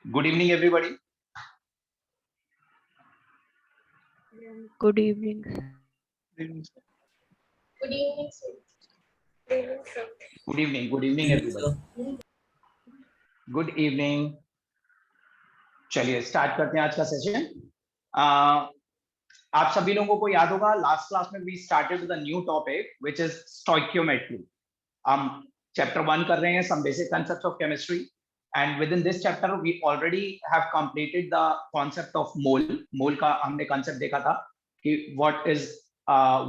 Good evening, everybody. Good evening. Good evening, Good evening, sir. Good evening, sir. good evening, everybody. Good evening. चलिए start करते हैं आज का session. आप सभी लोगों को याद होगा लास्ट क्लास में we started with a new topic which is stoichiometry. हम चैप्टर 1 कर रहे हैं, some basic concepts of chemistry, and within this chapter we already have completed the concept of mole. Mole का हमने concept देखा था कि what is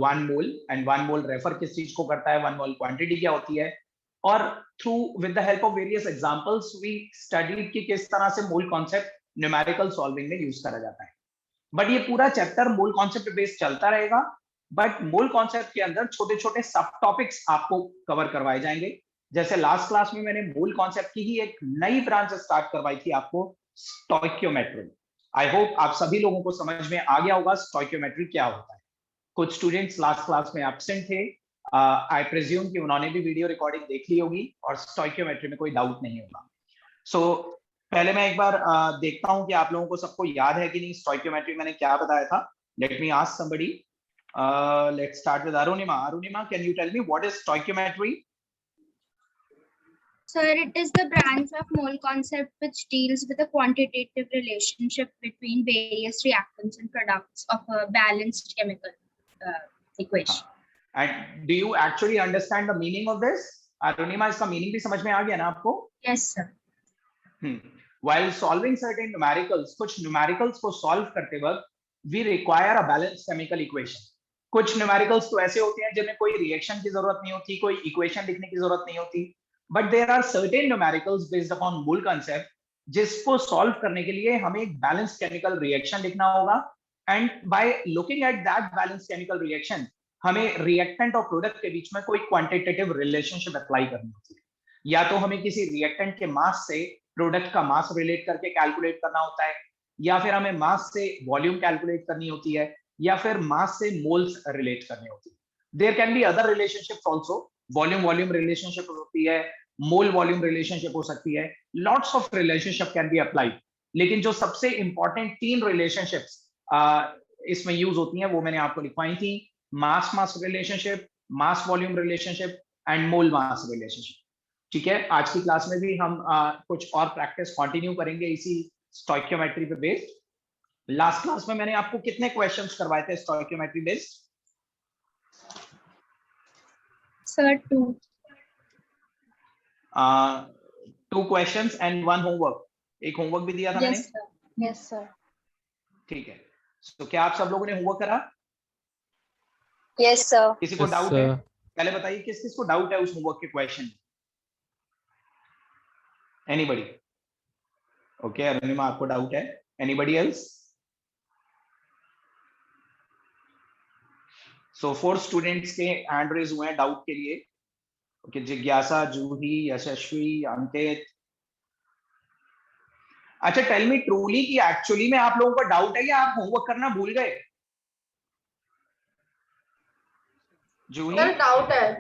1 mole and 1 mole refer किस चीज को करता है, 1 मोल क्वांटिटी क्या होती है, और through with the help of various examples we studied कि किस तरह से मोल कॉन्सेप्ट न्यूमेरिकल सॉल्विंग में यूज करा जाता है. बट ये पूरा चैप्टर मोल कॉन्सेप्ट बेस्ड चलता रहेगा, बट मोल कॉन्सेप्ट के अंदर छोटे छोटे सब टॉपिक्स आपको कवर करवाए जाएंगे. जैसे लास्ट क्लास में मैंने मोल कॉन्सेप्ट की ही एक नई ब्रांच स्टार्ट करवाई थी आपको, स्टोइकियोमेट्री. आई होप आप सभी लोगों को समझ में आ गया होगा स्टोइकियोमेट्री क्या होता है. कुछ स्टूडेंट्स लास्ट क्लास में एब्सेंट थे. आई प्रिज्यूम कि उन्होंने भी वीडियो रिकॉर्डिंग देख ली होगी और स्टोइकियोमेट्री में कोई डाउट नहीं होगा. सो पहले मैं एक बार देखता हूं कि आप लोगों को सबको याद है कि नहीं स्टोइकियोमेट्री मैंने क्या बताया था. Let me ask somebody. Let's start with Arunima. Arunima, can you tell me what is stoichiometry? Sir, it is the branch of mole concept which deals with the quantitative relationship between various reactants and products of a balanced chemical equation. And do you actually understand the meaning of this? Arunima, इसका meaning भी समझ में आ गया ना आपको? Yes, sir. While solving certain numericals, कुछ numericals को solve करते वक्त we require a balanced chemical equation. कुछ numericals तो ऐसे होते हैं जिनमें कोई reaction की जरूरत नहीं होती, कोई equation लिखने की जरूरत नहीं होती. But there are certain numericals based upon mole concept जिसको solve करने के लिए हमें एक balanced chemical reaction लिखना होगा. And by looking at that balanced chemical reaction, हमें reactant और product के बीच में कोई quantitative relationship apply करनी होती है. या तो हमें किसी reactant के mass से प्रोडक्ट का मास रिलेट करके कैलकुलेट करना होता है, या फिर हमें मास से वॉल्यूम कैलकुलेट करनी होती है, या फिर मास से मोल्स रिलेट करनी होती है. There can be other relationships also. Volume volume relationship हो सकती है, मोल वॉल्यूम रिलेशनशिप हो सकती है, lots of relationship can be applied. लेकिन जो सबसे इंपॉर्टेंट 3 रिलेशनशिप्स इसमें यूज होती हैं वो मैंने आपको लिखवाई थी. Mass mass relationship, mass volume relationship and mole mass relationship. ठीक है, आज की क्लास में भी हम कुछ और प्रैक्टिस कंटिन्यू करेंगे इसी स्टोइकियोमेट्री पे बेस्ड. लास्ट क्लास में मैंने आपको कितने क्वेश्चंस करवाए थे stoichiometry based? Sir, 2. 2 questions and 1 homework. एक होमवर्क भी दिया था मैंने. Yes, sir. Yes, sir. ठीक है, तो क्या आप सब लोगों ने होमवर्क करा? Yes, sir. किसी को डाउट है? पहले बताइए किस किस को डाउट है उस होमवर्क के क्वेश्चन? एनीबॉडी? ओके, अरुणिमा आपको डाउट है. Anybody else? सो 4 स्टूडेंट्स के हैंड रेज हुए हैं डाउट के लिए. ओके, जिज्ञासा, जूही, यशस्वी, अंकित. अच्छा, टेल मी ट्रूली कि एक्चुअली में आप लोगों को डाउट है या आप होमवर्क करना भूल गए? जूही, सर डाउट है.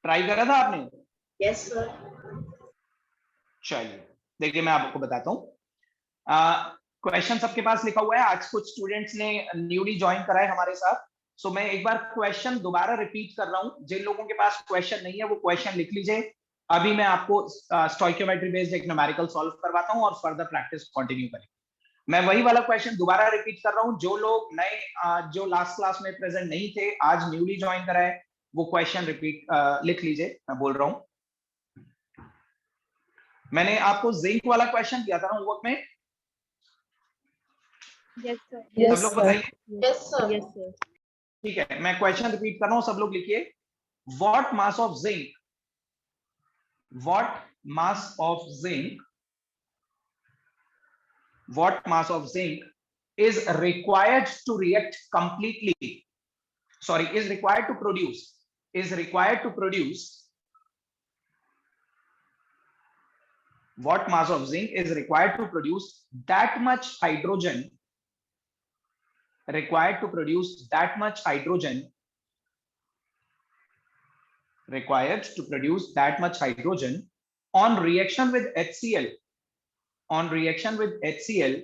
ट्राई करा था आपने? Yes sir. चलिए देखिए, मैं आपको बताता हूँ. क्वेश्चन सबके पास लिखा हुआ है. आज कुछ स्टूडेंट्स ने न्यूली ज्वाइन करा है हमारे साथ. सो मैं एक बार क्वेश्चन दोबारा रिपीट कर रहा हूँ. जिन लोगों के पास क्वेश्चन नहीं है वो क्वेश्चन लिख लीजिए. अभी मैं आपको स्टोइकियोमेट्री बेस्ड एक न्यूमेरिकल सॉल्व करवाता हूँ और फर्दर प्रैक्टिस कंटिन्यू करेंगे. मैं वही वाला क्वेश्चन दोबारा रिपीट कर रहा हूँ. जो लोग नए जो लास्ट क्लास में प्रेजेंट नहीं थे, आज न्यूली ज्वाइन करा है, वो क्वेश्चन रिपीट लिख लीजिए. मैं बोल रहा हूँ. मैंने आपको जिंक वाला क्वेश्चन दिया था ना होमवर्क में. Yes, sir. सब लोग बताइए. Yes sir. Yes, sir. ठीक है, मैं क्वेश्चन रिपीट कर रहा हूं, सब लोग लिखिए. What mass of zinc, what mass of zinc, what mass of zinc is required to react completely, sorry, is required to produce, is required to produce, what mass of zinc is required to produce that much hydrogen, required to produce that much hydrogen, required to produce that much hydrogen on reaction with HCl, on reaction with HCl,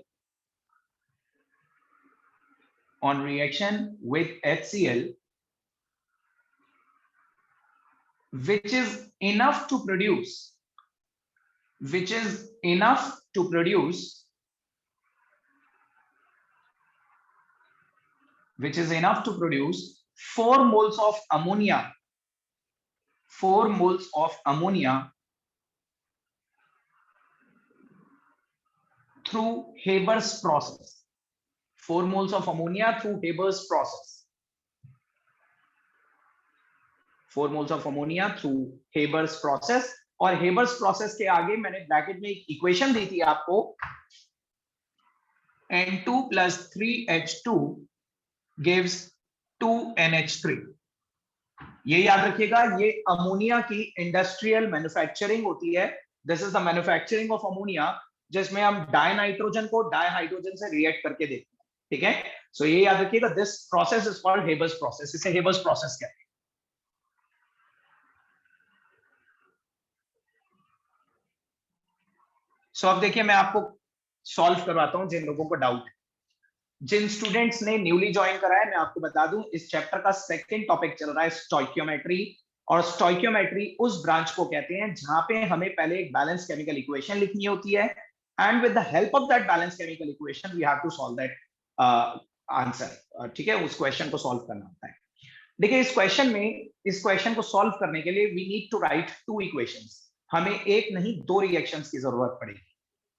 which is enough to produce 4 moles of ammonia, 4 moles of ammonia through Haber's process. 4 moles of ammonia through Haber's process. 4 moles of ammonia through Haber's process. और Haber's process के आगे मैंने bracket में एक equation दी थी आपको, N2 plus 3H2 gives 2NH3. ये याद रखिएगा, ये अमोनिया की इंडस्ट्रियल मैन्युफैक्चरिंग होती है. This is the manufacturing of ammonia, जिसमें हम डाई नाइट्रोजन को डाई हाइड्रोजन से रिएक्ट करके देखते हैं. ठीक है, सो ये याद रखिएगा, this process is called Haber's process. इसे हेबर्स प्रोसेस कहते हैं. सो अब देखिए, मैं आपको सॉल्व करवाता हूं जिन लोगों को डाउट है. जिन स्टूडेंट्स ने न्यूली ज्वाइन करा है, मैं आपको बता दूं, इस चैप्टर का सेकंड टॉपिक चल रहा है स्टोइकियोमेट्री. और स्टोइकियोमेट्री उस ब्रांच को कहते हैं जहां पे हमें पहले एक बैलेंस केमिकल इक्वेशन लिखनी होती है, and with the help of that balance chemical equation we have to solve that answer. ठीक है, उस क्वेश्चन को सॉल्व करना होता है. देखिए, इस क्वेश्चन को सॉल्व करने के लिए we need to write 2 equations. हमें एक नहीं 2 रिएक्शंस की जरूरत पड़ेगी.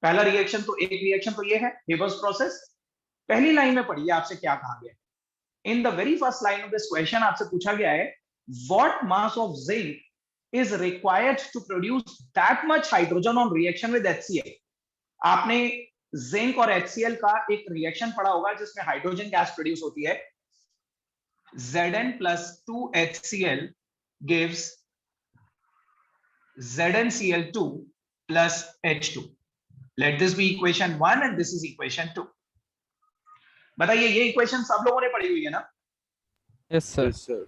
पहला रिएक्शन तो ये है हेबर्स प्रोसेस. पहली लाइन में पढ़िए आपसे क्या कहा गया है. In the very first line of this question आपसे पूछा गया है, what mass of zinc is required to produce that much hydrogen on reaction with HCl. आपने जिंक और HCl का एक रिएक्शन पढ़ा होगा जिसमें हाइड्रोजन गैस प्रोड्यूस होती है. Zn plus 2HCl gives ZnCl2 plus H2. Let this be equation 1 and this is equation 2. बताइए, ये इक्वेशन सब लोगों ने पढ़ी हुई है ना? Yes sir.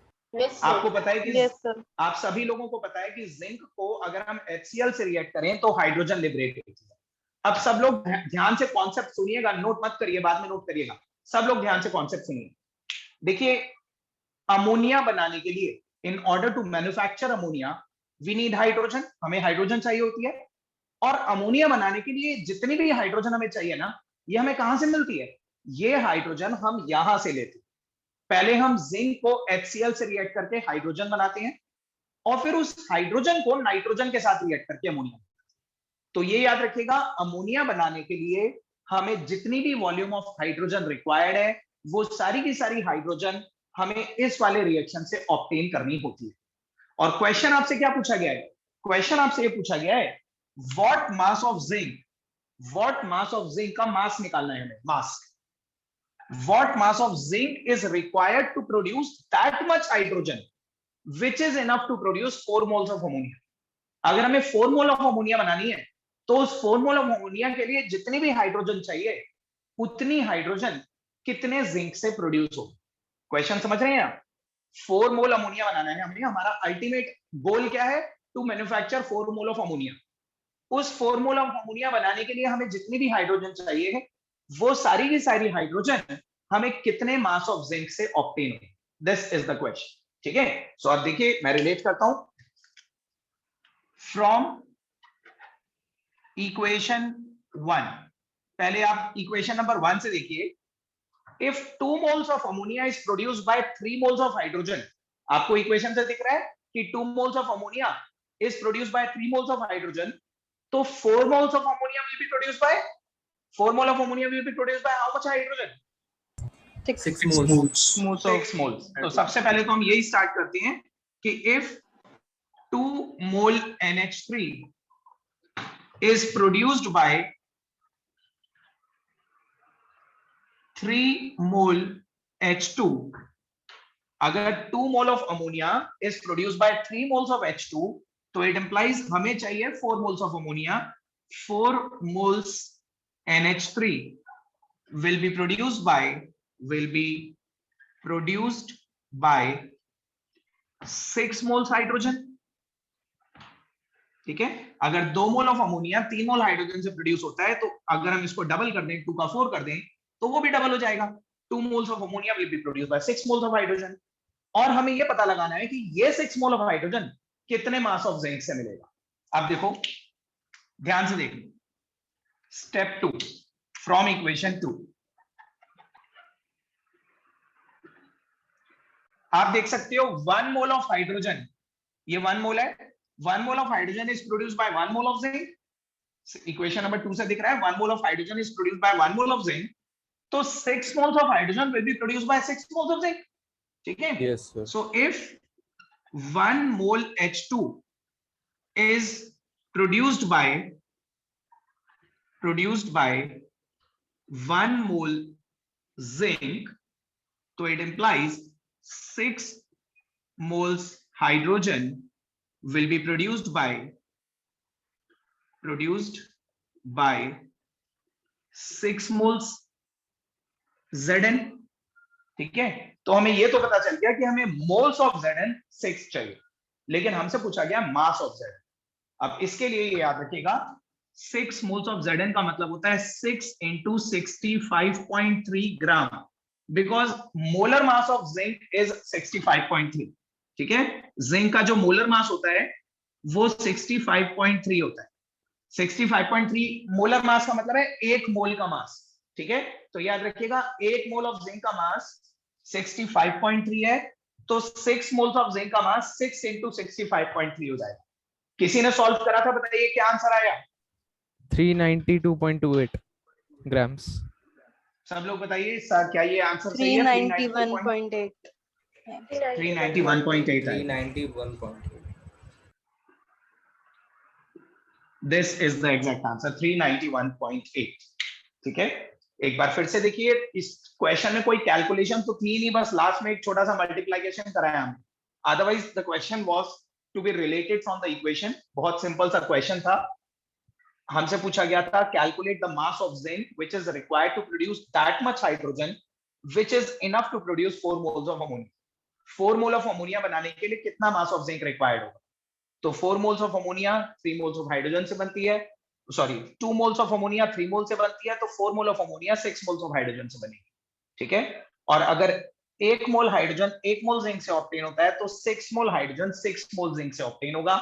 आपको पता है कि Yes, sir. आप सभी लोगों को पता है कि जिंक को अगर हम HCl से रिएक्ट करें तो हाइड्रोजन लिबरेट होती है. अब सब लोग ध्यान से कॉन्सेप्ट सुनिएगा, नोट मत करिए, बाद में नोट करिएगा. सब लोग ध्यान से कॉन्सेप्ट सुनिए. देखिए, अमोनिया बनाने के लिए, in order to manufacture ammonia we need hydrogen. हमें हाइड्रोजन चाहिए होती है. और अमोनिया बनाने के लिए जितनी भी हाइड्रोजन हमें चाहिए ना, ये हमें कहां से मिलती है? ये हाइड्रोजन हम यहां से लेते हैं. पहले हम जिंक को HCl से रिएक्ट करके हाइड्रोजन बनाते हैं, और फिर उस हाइड्रोजन को नाइट्रोजन के साथ रिएक्ट करके अमोनिया. तो ये याद रखिएगा, अमोनिया बनाने के लिए हमें जितनी भी वॉल्यूम ऑफ हाइड्रोजन रिक्वायर्ड है, वो सारी की सारी हाइड्रोजन हमें इस वाले रिएक्शन से ऑब्टेन करनी होती है. और क्वेश्चन आपसे क्या पूछा गया है? क्वेश्चन आपसे ये पूछा गया है, व्हाट मास ऑफ जिंक का मास निकालना है हमें. मास, what mass of zinc is required to produce that much hydrogen which is enough to produce 4 moles of ammonia. अगर हमें 4 मोल ऑफ अमोनिया बनानी है, तो उस 4 मोल ऑफ अमोनिया के लिए जितनी भी हाइड्रोजन चाहिए, उतनी हाइड्रोजन कितने जिंक से प्रोड्यूस हो. क्वेश्चन समझ रहे हैं आप? 4 मोल अमोनिया बनाना है हमें. हमारा अल्टीमेट गोल क्या है? To manufacture 4 mole of ammonia. उस 4 मोल ऑफ अमोनिया बनाने के लिए हमें जितनी भी हाइड्रोजन चाहिए, वो सारी की सारी हाइड्रोजन हमें कितने मास ऑफ जिंक से ऑब्टेन हो. This is the question. ठीक है, सो अब देखिए, मैं रिलेट करता हूं फ्रॉम इक्वेशन 1. पहले आप इक्वेशन नंबर 1 से देखिए. If 2 moles of ammonia is produced by 3 moles of hydrogen, आपको इक्वेशन से दिख रहा है कि 2 moles of ammonia is produced by 3 moles of hydrogen, तो 4 moles of ammonia will be produced by 4 mole of ammonia will be produced by how much hydrogen? 6 moles. 6 moles. तो सबसे पहले तो हम यही स्टार्ट करते हैं कि if 2 mole NH3 is produced by 3 mole H2, अगर 2 mole of ammonia is produced by 3 moles of H2, तो it implies हमें चाहिए 4 moles of ammonia. 4 moles NH3 will be produced by 6 moles hydrogen. ठीक है, अगर 2 मोल ऑफ अमोनिया 3 मोल हाइड्रोजन से produce होता है, तो अगर हम इसको डबल कर दें, 2 का 4 कर दें, तो वो भी डबल हो जाएगा। 2 moles of ammonia will be produced by 6 moles of hydrogen. और हमें ये पता लगाना है कि ये 6 मोल ऑफ हाइड्रोजन कितने मास ऑफ जिंक से मिलेगा। अब देखो, ध्यान से देखो, स्टेप 2 फ्रॉम इक्वेशन 2। आप देख सकते हो 1 मोल ऑफ हाइड्रोजन, ये 1 मोल है, 1 mole of hydrogen is produced by 1 mole of zinc. Equation number 2 से दिख रहा है 1 mole of hydrogen is produced by 1 mole of zinc, तो 6 moles of hydrogen will be produced by 6 moles of zinc. ठीक है, Yes, sir. So if 1 mole H2 is produced by 1 mole zinc, so it implies 6 moles hydrogen will be produced by 6 moles Zn। ठीक है, तो हमें ये तो पता चल गया कि हमें मोल्स ऑफ Zn 6 चाहिए, लेकिन हमसे पूछा गया मास ऑफ Zn। अब इसके लिए ये याद रखिएगा, 6 मोल्स ऑफ Zn का मतलब होता है 6 into 65.3 gram, because molar mass of zinc is 65.3। ठीक है, जिंक का जो मोलर मास होता है वो 65.3 होता है। 65.3 मोलर मास का मतलब है 1 मोल का मास। ठीक है, तो याद रखिएगा 1 मोल ऑफ जिंक का मास 65.3 है, तो 6 मोल्स ऑफ जिंक का मास 6 into 65.3 हो जाएगा। किसी ने सॉल्व करा था, बताइए क्या आंसर आया? 392.28 grams. सब लोग बताइए सर, क्या ये आंसर सही है? 391.8 391.8 आया। 391.8। This is the exact answer, 391.8। ठीक है, एक बार फिर से देखिए, इस क्वेश्चन में कोई कैलकुलेशन तो थी नहीं, बस लास्ट में एक छोटा सा मल्टीप्लिकेशन कराया हमने। Otherwise the question was to be related from the equation. बहुत सिंपल सा क्वेश्चन था। हमसे पूछा गया था calculate the mass of zinc which is required to produce that much hydrogen which is enough to produce 4 moles of ammonia. 4 mole of ammonia बनाने के लिए कितना मास ऑफ जिंक रिक्वायर्ड होगा? तो 4 moles of ammonia 3 moles of hydrogen से बनती है, sorry 2 moles of ammonia 3 मोल से बनती है, तो 4 mole of ammonia 6 moles of hydrogen से बनेगी। ठीक है, और अगर 1 मोल हाइड्रोजन 1 मोल जिंक से ऑब्टेन होता है, तो 6 मोल हाइड्रोजन 6 मोल जिंक से ऑब्टेन होगा,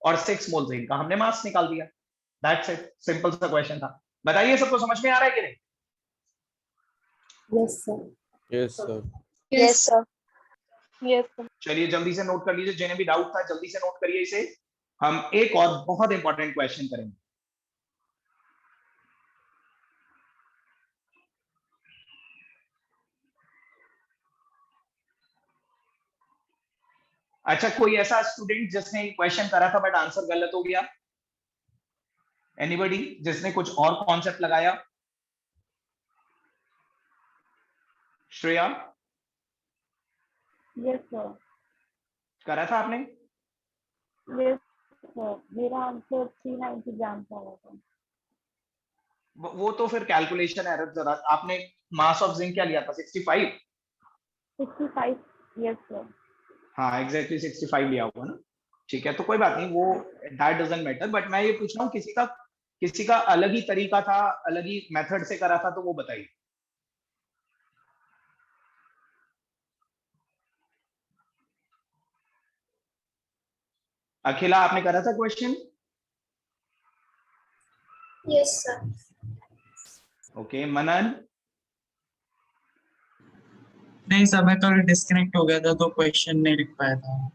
और 6 मोल जिंक का हमने मास निकाल दिया। दैट्स इट, सिंपल सा क्वेश्चन था। बताइए सबको समझ में आ रहा है कि नहीं? Yes, sir. Yes, sir. Yes, sir. Yes, sir. चलिए जल्दी से नोट कर लीजिए, जिन्हें भी डाउट था जल्दी से नोट करिए इसे। हम एक और बहुत इंपॉर्टेंट क्वेश्चन करेंगे। अच्छा, कोई ऐसा स्टूडेंट जिसने क्वेश्चन करा था बट आंसर गलत हो गया? एनीबॉडी जिसने कुछ और कॉन्सेप्ट लगाया? Shreya, yes sir. करा था आपने? यस सर, मेरा आंसर 390 ग्राम था। वो तो फिर कैलकुलेशन एरर जरा। आपने मास ऑफ जिंक क्या लिया था? 65? 65। Yes sir. हाँ एग्जैक्टली 65 लिया होगा ना। ठीक है, तो कोई बात नहीं, वो दैट डजंट मैटर, बट मैं ये पूछ रहा हूँ किसी का अलग ही तरीका था, अलग ही मेथड से करा था, तो वो बताइए। अखिला, आपने करा था क्वेश्चन? Yes, sir. ओके, मनन? नहीं सर, मैं कल डिस्कनेक्ट हो गया था तो क्वेश्चन नहीं लिख पाया था।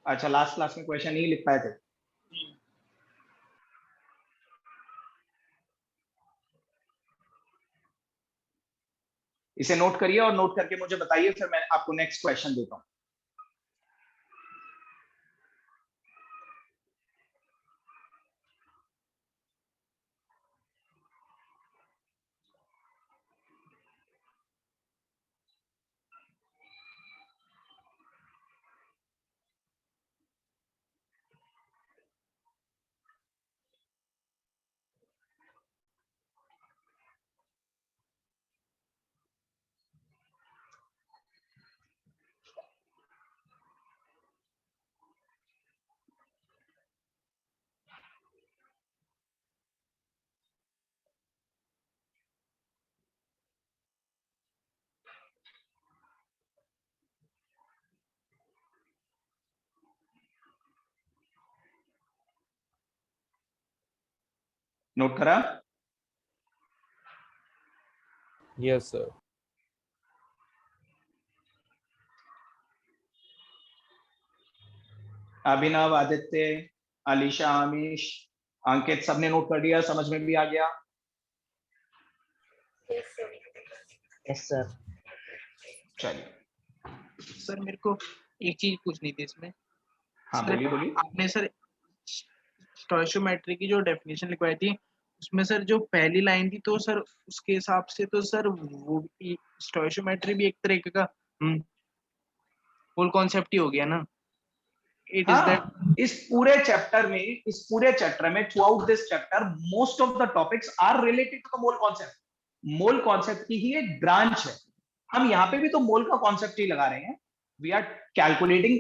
अच्छा, लास्ट क्लास में क्वेश्चन नहीं लिख पाए थे? इसे नोट करिए और नोट करके मुझे बताइए, फिर मैं आपको नेक्स्ट क्वेश्चन देता हूं। नोट करा? Yes, sir. अभिनव, आदित्य, अलीशा, आमिश, अंकित, सबने नोट कर लिया? समझ में भी आ गया? Yes sir. चलिए सर मेरे को एक चीज पूछनी थी इसमें। हाँ सर, बोलिए बोलिए। आपने सर स्टोइशियोमेट्री की जो डेफिनेशन लिखवाई थी उसमें सर जो पहली लाइन थी तो सर उसके हिसाब से तो सर वो स्टोइशियोमेट्री भी एक तरीके का होल कॉन्सेप्ट ही हो गया ना। इट इज दैट हाँ, इस पूरे चैप्टर में throughout this chapter most of the topics are related to the mole concept. Mole concept की ही एक ब्रांच है। हम यहाँ पे भी तो मोल का कॉन्सेप्ट ही लगा रहे हैं। We are calculating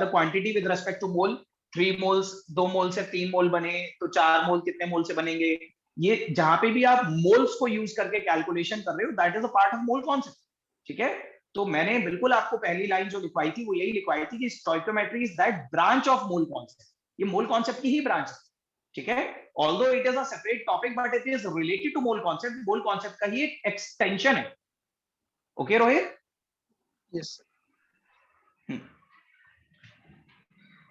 the quantity with respect to mole. 3 moles, 2 mole से 3 मोल बने तो 4 मोल कितने मोल से बनेंगे? ये जहां पे भी आप मोल्स को यूज करके कैलकुलेशन कर रहे हो, that is a part of mole concept. ठीक है, तो मैंने बिल्कुल आपको पहली लाइन जो लिखवाई थी वो यही लिखवाई थी कि stoichiometry is that branch of mole concept. ये मोल कॉन्सेप्ट की ही ब्रांच है। ठीक है, although it is a separate topic but it is related to mole concept. Mole concept का ही एक एक्सटेंशन है। ओके रोहित? यस।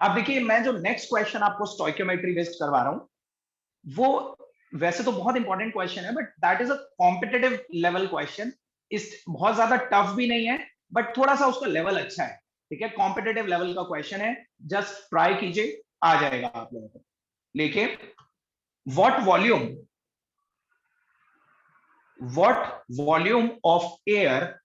अब देखिए, मैं जो नेक्स्ट क्वेश्चन आपको स्टोइकियोमेट्री बेस्ड करवा रहा हूं वो वैसे तो बहुत इंपॉर्टेंट क्वेश्चन है, but that is a competitive level question. इस बहुत ज्यादा टफ भी नहीं है, बट थोड़ा सा उसका लेवल अच्छा है। ठीक है, कॉम्पिटिटिव लेवल का क्वेश्चन है, जस्ट ट्राई कीजिए, आ जाएगा आप लोगों को। लेके what volume of air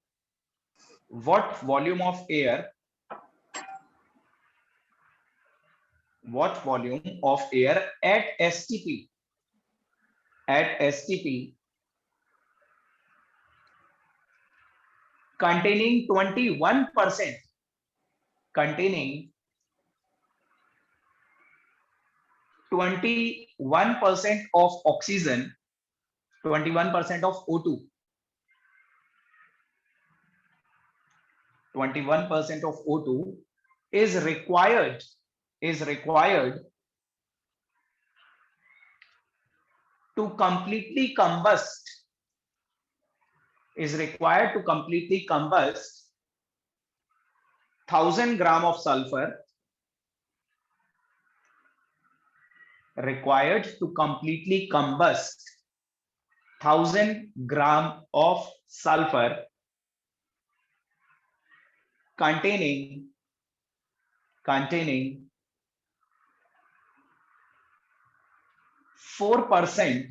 what volume of air at STP containing 21% of oxygen, 21% of O2, 21% of O2 is required to completely combust 1000 gram of sulfur, required to completely combust 1000 gram of sulfur containing 4%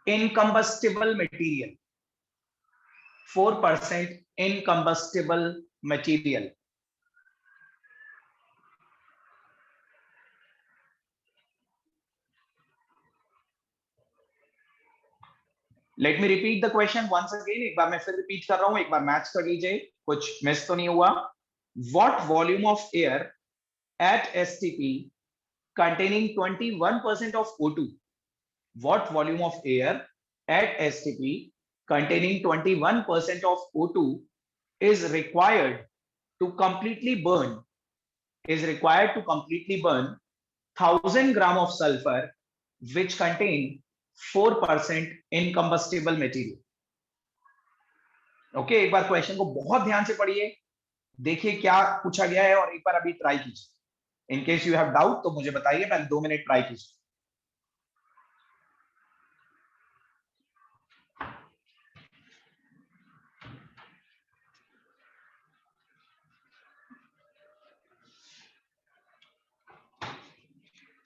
incombustible material. 4% incombustible material. Let me repeat the question once again. एक बार मैं फिर repeat कर रहा हूं, एक बार match कर लीजिए, कुछ मिस तो नहीं हुआ। What volume of air at STP containing 21% of O2? What volume of air at STP containing 21% of O2 is required to completely burn 1000 gram of sulfur which contain 4% incombustible material. Okay, एक बार question को बहुत ध्यान से पढ़िए, देखिए क्या पूछा गया है और एक बार अभी ट्राई कीजिए। In case you have doubt तो मुझे बताइए, पहले 2 मिनट ट्राई कीजिए।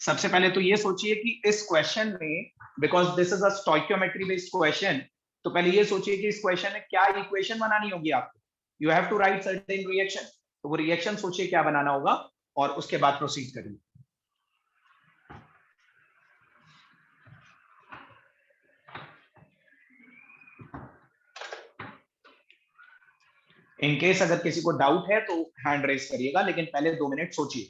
सबसे पहले तो ये सोचिए कि इस क्वेश्चन में, because this is a stoichiometry based question, तो पहले ये सोचिए कि इस क्वेश्चन में क्या इक्वेशन बनानी होगी आपको। You have to write certain reaction, तो वो रिएक्शन सोचिए क्या बनाना होगा और उसके बाद प्रोसीड करिए। इन केस अगर किसी को डाउट है तो हैंड रेस करिएगा, लेकिन पहले 2 मिनट सोचिए।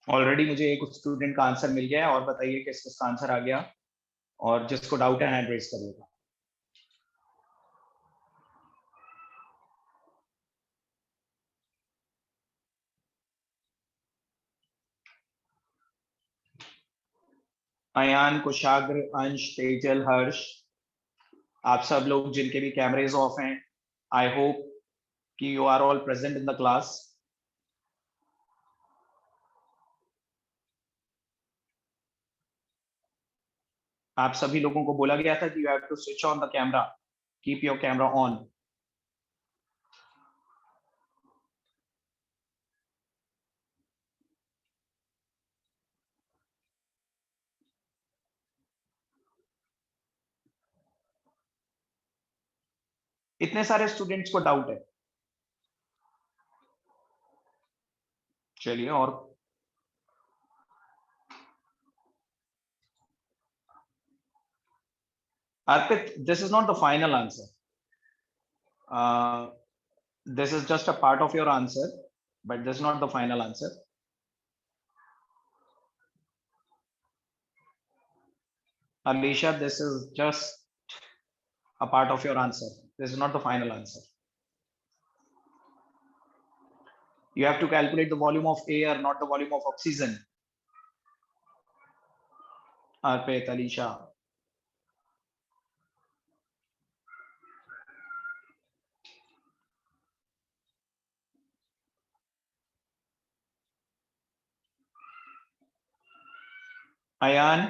ऑलरेडी मुझे एक स्टूडेंट का आंसर मिल गया है, और बताइए किस किसका आंसर आ गया, और जिसको डाउट है हैंड रेज करिएगा। अयान, कुशाग्र, अंश, तेजल, हर्ष, आप सब लोग जिनके भी कैमरेज ऑफ हैं, आई होप कि you are all present in the class. आप सभी लोगों को बोला गया था कि you have to switch on the camera, keep your camera on. इतने सारे स्टूडेंट्स को डाउट है। चलिए, और Arpit, this is not the final answer. This is just a part of your answer, but this is not the final answer. Alicia, this is just a part of your answer. This is not the final answer. You have to calculate the volume of air, not the volume of oxygen. Arpit, Alicia. Ayan,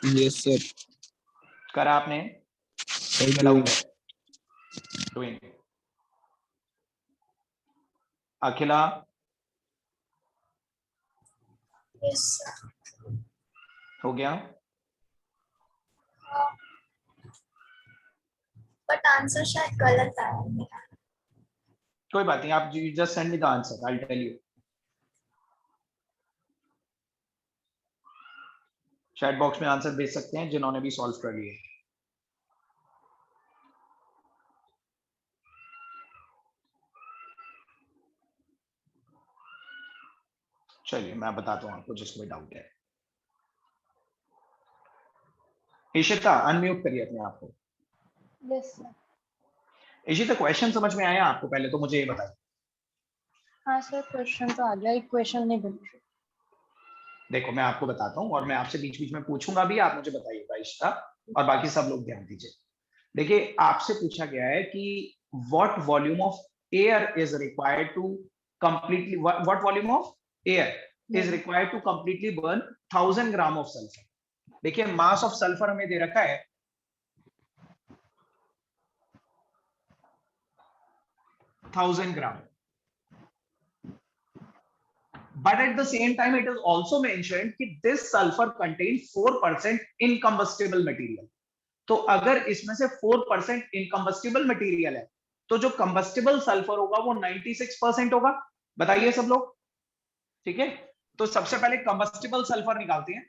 Yes, sir. करा आपने? I'm क्या doing. doubt है? Doing. अखिला, Yes, sir. हो गया? But answer शायद गलत आया मेरा। कोई बात नहीं, आप just send me the answer. I'll tell you. Chat box में आंसर भेज सकते हैं जिन्होंने भी सॉल्व कर लिए। चलिए, मैं बताता हूं आपको जिसको भी डाउट है। इशिता, अनम्यूट करिए अपने आप को। Yes sir. इशिता, क्वेश्चन समझ में आया आपको? पहले तो मुझे ये बताइए। हाँ सर, क्वेश्चन तो आ गया, एक क्वेश्चन नहीं बन रहा। देखो, मैं आपको बताता हूँ और मैं आपसे बीच बीच में पूछूंगा भी, आप मुझे बताइएगा इशिता, और बाकी सब लोग ध्यान दीजिए। देखिए, आपसे पूछा गया है कि what volume of air is required to completely what volume of air is required to completely burn 1000 gram of sulphur. देखिए, मास ऑफ सल्फर हमें दे रखा है 1000 ग्राम, but at the same time it is also mentioned कि this sulfur contains 4% incombustible material। तो अगर इसमें से 4% incombustible material है, तो जो combustible sulfur होगा वो 96% होगा। बताइए सब लोग, ठीक है? तो सबसे पहले combustible sulfur निकालते हैं।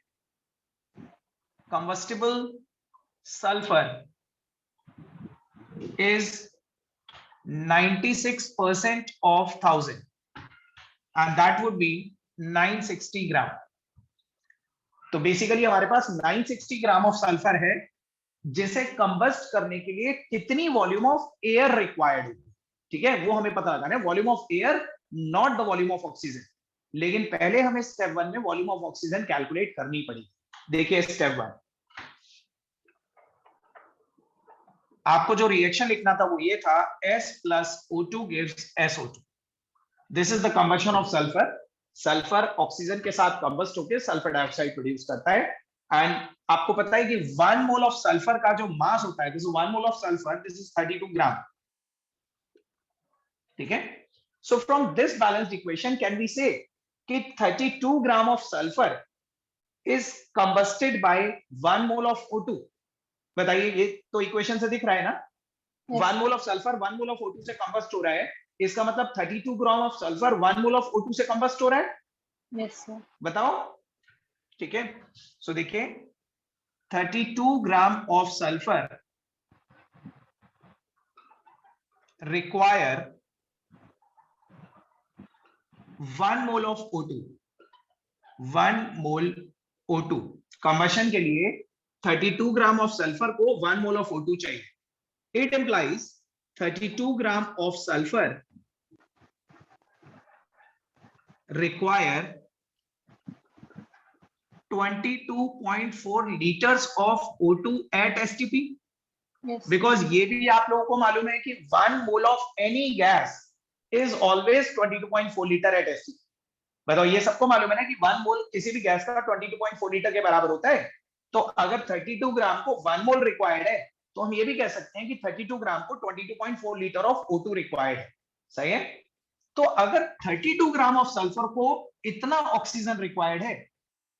combustible sulfur is 96% of 1000 and that would be 960 ग्राम। तो बेसिकली हमारे पास 960 ग्राम ऑफ सल्फर है, जिसे कंबस्ट करने के लिए कितनी वॉल्यूम ऑफ एयर रिक्वायर्ड होगी, ठीक है? वो हमें पता लगाना है, volume of air, not the volume of oxygen. लेकिन पहले हमें स्टेप 1 में वॉल्यूम ऑफ ऑक्सीजन कैलकुलेट करनी पड़ेगी। देखिए स्टेप 1, आपको जो रिएक्शन लिखना था वो ये था, S plus O2 gives SO2। This is the combustion of sulphur. Sulphur oxygen के साथ कंबस्ट होकर सल्फर डाइऑक्साइड प्रोड्यूस करता है। एंड आपको पता है कि 1 मोल ऑफ सल्फर का जो मास होता है, this is 1 mole of sulphur, this is 32 gram, ठीक है? So from this balanced equation can we say कि 32 gram of sulphur is combusted by 1 mole of O2। बताइए, ये तो इक्वेशन से दिख रहा है ना? 1 mole of sulphur 1 mole of O2 से कंबस्ट हो रहा है, इसका मतलब 32 gram of sulphur 1 mole of O2 से कंबस्ट हो रहा है। Yes sir. बताओ, ठीक है? सो देखिए, 32 gram of sulphur require 1 mole of O2, 1 mole O2 combustion के लिए 32 ग्राम ऑफ सल्फर को 1 मोल ऑफ O2 चाहिए. It implies 32 gram of sulfur require 22.4 liters of O2 at STP. Yes. Because ये भी आप लोगों को मालूम है कि 1 mole of any gas is always 22.4 liter at STP. बताओ, ये सबको मालूम है ना कि 1 मोल किसी भी गैस का 22.4 लीटर के बराबर होता है. तो अगर 32 ग्राम को 1 मोल रिक्वायर्ड है, तो हम ये भी कह सकते हैं कि 32 ग्राम को 22.4 लीटर ऑफ O2 रिक्वायर्ड है. सही है. तो अगर 32 ग्राम ऑफ सल्फर को इतना ऑक्सीजन रिक्वायर्ड है,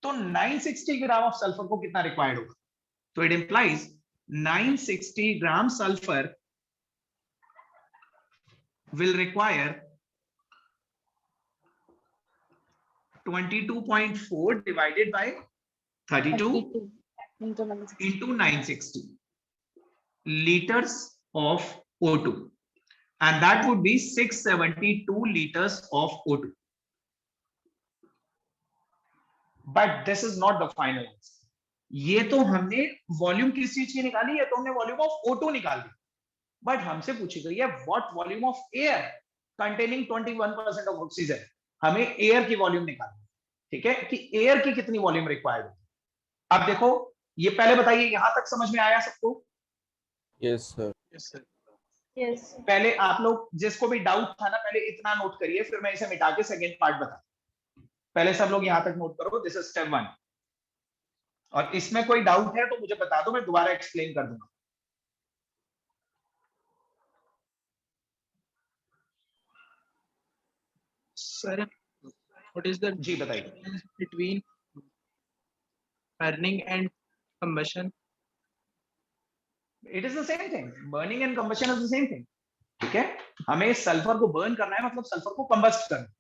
तो 960 ग्राम ऑफ सल्फर को कितना रिक्वायर्ड होगा? तो it implies 960 gram sulphur will require 22.4 divided by 32 into 960. into 960 liters of O2, and that would be 672 liters of O2. But this is not the final answer. ये तो हमने volume किस चीज की निकाली है? तो हमने वॉल्यूम ऑफ O2 निकाल दी. बट हमसे पूछी गई है what volume of air containing 21% of oxygen. हमें एयर की वॉल्यूम निकालनी. ठीक है, कि एयर की कितनी वॉल्यूम रिक्वायर्ड है. अब देखो, ये पहले बताइए, यहां तक समझ में आया सबको? Yes, sir. Yes, sir. Yes. पहले आप लोग जिसको भी डाउट था ना, पहले इतना नोट करिए, फिर मैं इसे मिटा के सेकेंड पार्ट बता. पहले सब लोग यहां तक नोट करो. This is step 1. और इसमें कोई डाउट है तो मुझे बता दो, मैं दोबारा एक्सप्लेन कर दूंगा. Sir, what is the जी बताइए. difference between burning and combustion? It is the same thing. Burning and combustion is the same thing. ठीक है, हमें सल्फर को बर्न करना है, मतलब सल्फर को कंबस्ट करना.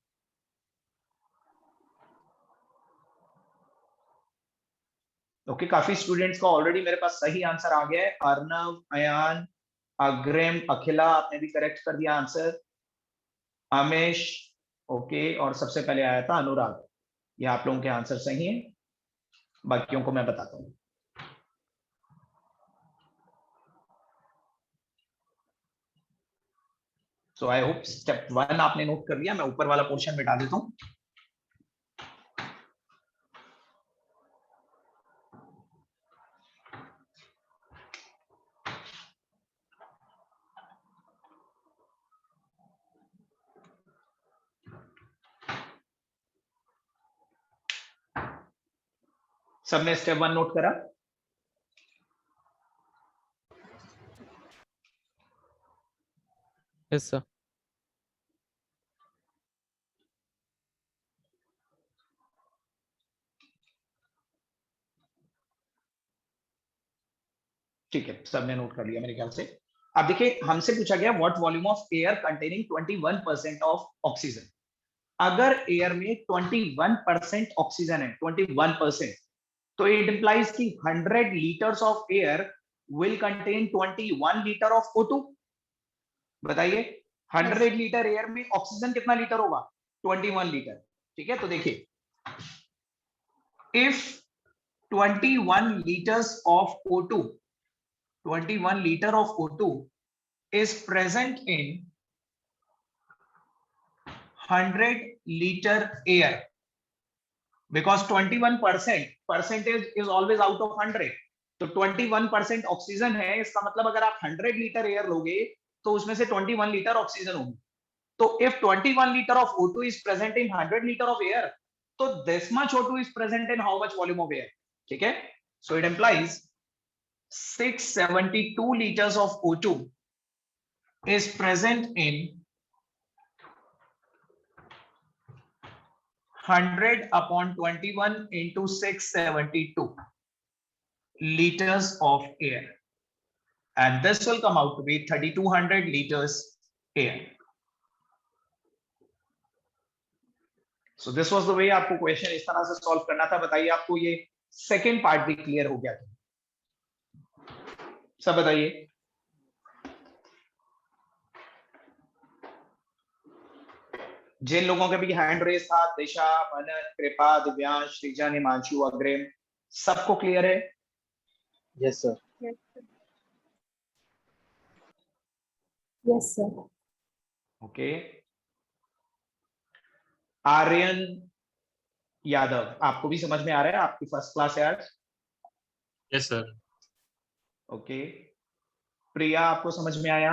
ओके, काफी स्टूडेंट्स का ऑलरेडी मेरे पास सही आंसर आ गया है. अर्नव, अयान, अग्रिम, अखिला, आपने भी करेक्ट कर दिया आंसर. अमेश, ओके, और सबसे पहले आया था अनुराग. ये आप लोगों के आंसर सही हैं. बाकियों को मैं बताता हूँ. सो आई होप स्टेप 1 आपने नोट कर लिया. मैं ऊपर वाला पोर्शन मिटा देता हूँ. सबने स्टेप 1 नोट करा? Yes, sir. ठीक है, सबने नोट कर लिया मेरे ख्याल से. अब देखिए, हमसे पूछा गया what volume of air containing 21% of oxygen. अगर एयर में 21% ऑक्सीजन है, 21%, तो इट इंप्लाइज कि 100 litres of air will contain 21 litre of O2. बताइए, 100 लीटर एयर में ऑक्सीजन कितना लीटर होगा? 21 लीटर. ठीक है, तो देखिए, if 21 liters of O2, 21 liter of O2 is present in 100 liter air, because 21% percentage is always out of 100. तो 21% oxygen है, इसका मतलब अगर आप 100 लीटर एयर लोगे तो उसमें से 21 लीटर ऑक्सीजन होगी. तो if 21 liter of O2 is present in 100 liter of air, तो this much O2 is present in how much volume of air? ठीक है, so it implies 672 liters of O2 is present in 100 upon 21 into 672 liters of air, and this will come out to be 3200 liters air. So this was the way आपको question इस तरह से solve करना था. बताइए, आपको ये सेकेंड पार्ट भी क्लियर हो गया? सब बताइए. जिन लोगों के भी हैंड रेस था, दिशा, मनन, कृपा, दिव्यांश, श्रीजन, हिमांशु, अग्रिम, सबको क्लियर है? Yes, sir. Yes, sir. Yes, sir. Okay. Aryan Yadav, आपको भी समझ में आ रहा है? आपकी फर्स्ट क्लास है आज? Yes sir. ओके। प्रिया, आपको समझ में आया?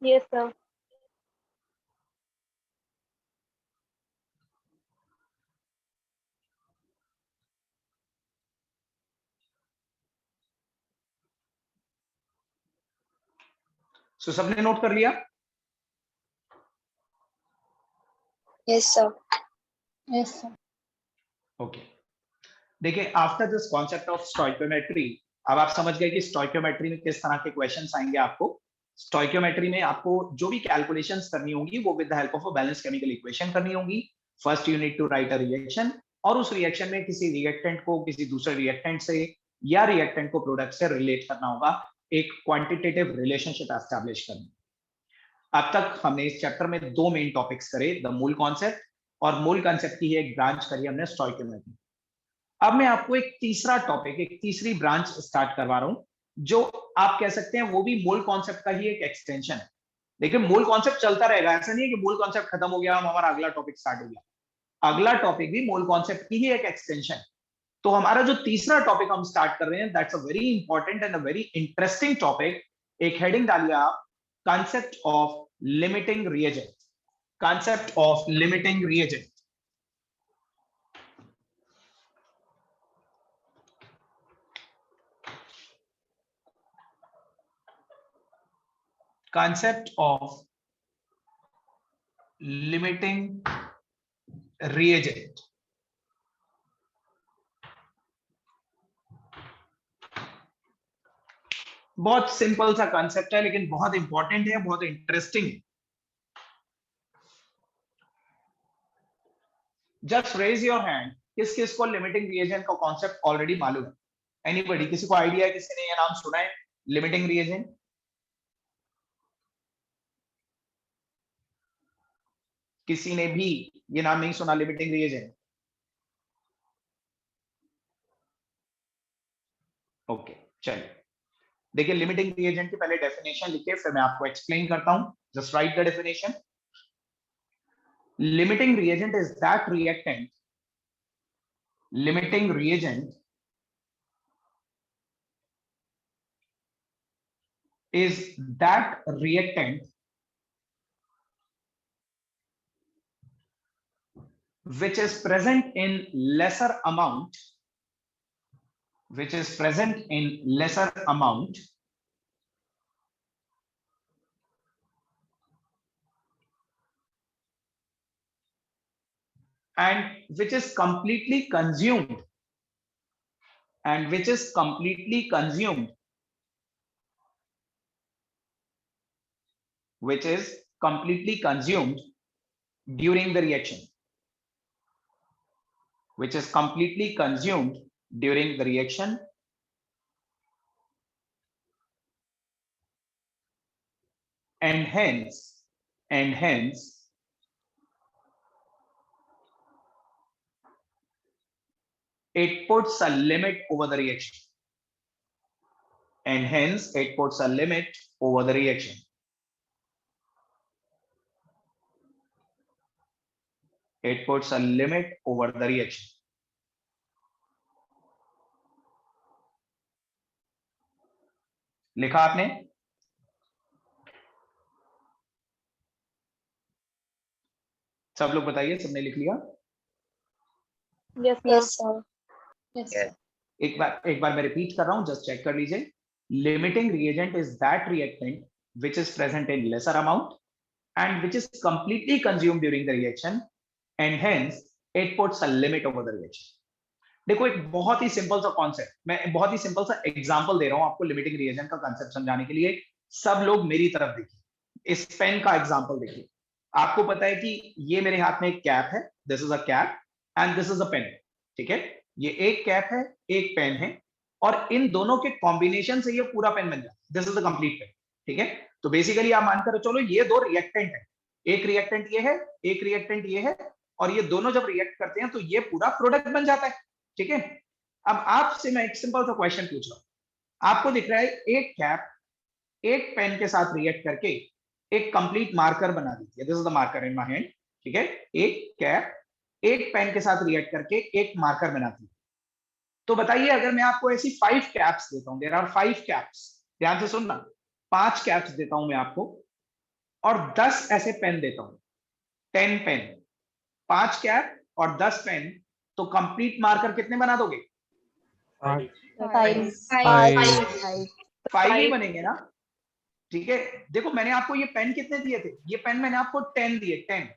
Yes, sir. सो सबने नोट कर लिया? Yes, sir. Yes, sir. Okay. देखिए, after this concept of stoichiometry, अब आप समझ गए कि स्टोइकियोमेट्री में किस तरह के क्वेश्चंस आएंगे आपको। स्टोइकियोमेट्री में आपको जो भी कैलकुलेशंस करनी होंगी वो with the help of a balance chemical equation करनी होंगी। First you need to write a reaction, और उस रिएक्शन में किसी रिएक्टेंट को किसी दूसरे रिएक्टेंट से या रिएक्टेंट को प्रोडक्ट से रिलेट करना होगा, एक क्वांटिटेटिव रिलेशनशिप एस्टैब्लिश करनी। अब तक हमने इस चैप्टर में दो मेन टॉपिक्स करे, द मूल कॉन्सेप्ट, और मूल कॉन्सेप्ट की एक ब्रांच करी हमने स्टोइकियोमेट्री। अब मैं आपको एक तीसरा टॉपिक, एक तीसरी ब्रांच स्टार्ट करवा रहा हूं, जो आप कह सकते हैं वो भी मूल कॉन्सेप्ट का ही एक एक्सटेंशन है। देखिए, मूल कॉन्सेप्ट चलता रहेगा, ऐसा नहीं है कि मूल कॉन्सेप्ट खत्म हो गया, हमारा अगला टॉपिक स्टार्ट हो गया। अगला टॉपिक भी मूल कॉन्सेप्ट की ही एक एक्सटेंशन। तो हमारा जो तीसरा टॉपिक हम स्टार्ट कर रहे हैं, that's a very important and a very interesting topic. एक हेडिंग डालिए आप, concept of limiting reagent. Concept of limiting reagent. Concept of limiting reagent। बहुत सिंपल सा कॉन्सेप्ट है, लेकिन बहुत इंपॉर्टेंट है, बहुत इंटरेस्टिंग है। जस्ट रेज योर हैंड, किस किस को लिमिटिंग रिएजेंट का कॉन्सेप्ट ऑलरेडी मालूम है? एनीबॉडी? किसी को आइडिया है? किसी ने ये नाम सुना है, लिमिटिंग रिएजेंट? किसी ने भी ये नाम नहीं सुना, लिमिटिंग रिएजेंट? ओके, चलिए। देखिए, लिमिटिंग रिएजेंट की पहले डेफिनेशन लिखिए, फिर मैं आपको एक्सप्लेन करता हूं। Just right the definition. Limiting reagent is that reactant, limiting reagent is that reactant which is present in lesser amount, and which is completely consumed, during the reaction, and hence it puts a limit over the reaction. लिखा आपने? सब लोग बताइए, सबने लिख लिया? Yes, sir. Yes, sir. Yes, sir. एक बार मैं रिपीट कर रहा हूं, जस्ट चेक कर लीजिए। Limiting reagent is that reactant which is present in lesser amount and which is completely consumed during the reaction, and hence it puts a limit over the reaction. देखो, एक बहुत ही simple सा concept, मैं बहुत ही simple सा example दे रहा हूं आपको लिमिटिंग रिएजेंट का कॉन्सेप्ट समझाने के लिए। सब लोग मेरी तरफ देखिए, इस पेन का एग्जांपल देखिए। आपको पता है कि ये मेरे हाथ में एक कैप है, this is a cap and this is a pen, ठीक है? ये एक कैप है, एक पेन है, और इन दोनों के कॉम्बिनेशन से ये पूरा पेन बन जाता है। This is the complete pen, ठीक है? तो बेसिकली आप मानकर चलो ये दो रिएक्टेंट है, एक रिएक्टेंट ये है, एक रिएक्टेंट ये है, और ये दोनों जब रिएक्ट करते हैं तो ये पूरा प्रोडक्ट बन जाता है। ठीक है, अब आपसे मैं एक सिंपल सा क्वेश्चन पूछ रहा हूं। आपको दिख रहा है एक कैप एक पेन के साथ रिएक्ट करके एक कंप्लीट मार्कर बना देती है। This is the marker in my hand. ठीक है, एक कैप एक पेन के साथ रिएक्ट करके एक मार्कर बनाती है। तो बताइए, अगर मैं आपको ऐसी 5 कैप्स देता हूं, देयर आर 5 कैप्स, ध्यान से सुनना, 5 कैप्स देता हूं मैं आपको, और 10 ऐसे पेन देता हूं, 10 पेन, 5 कैप और 10 पेन, तो कंप्लीट मार्कर कितने बना दोगे? 5 ही बनेंगे ना? ठीक है, देखो मैंने आपको ये पेन कितने दिए थे? ये पेन मैंने आपको 10 दिए, 10,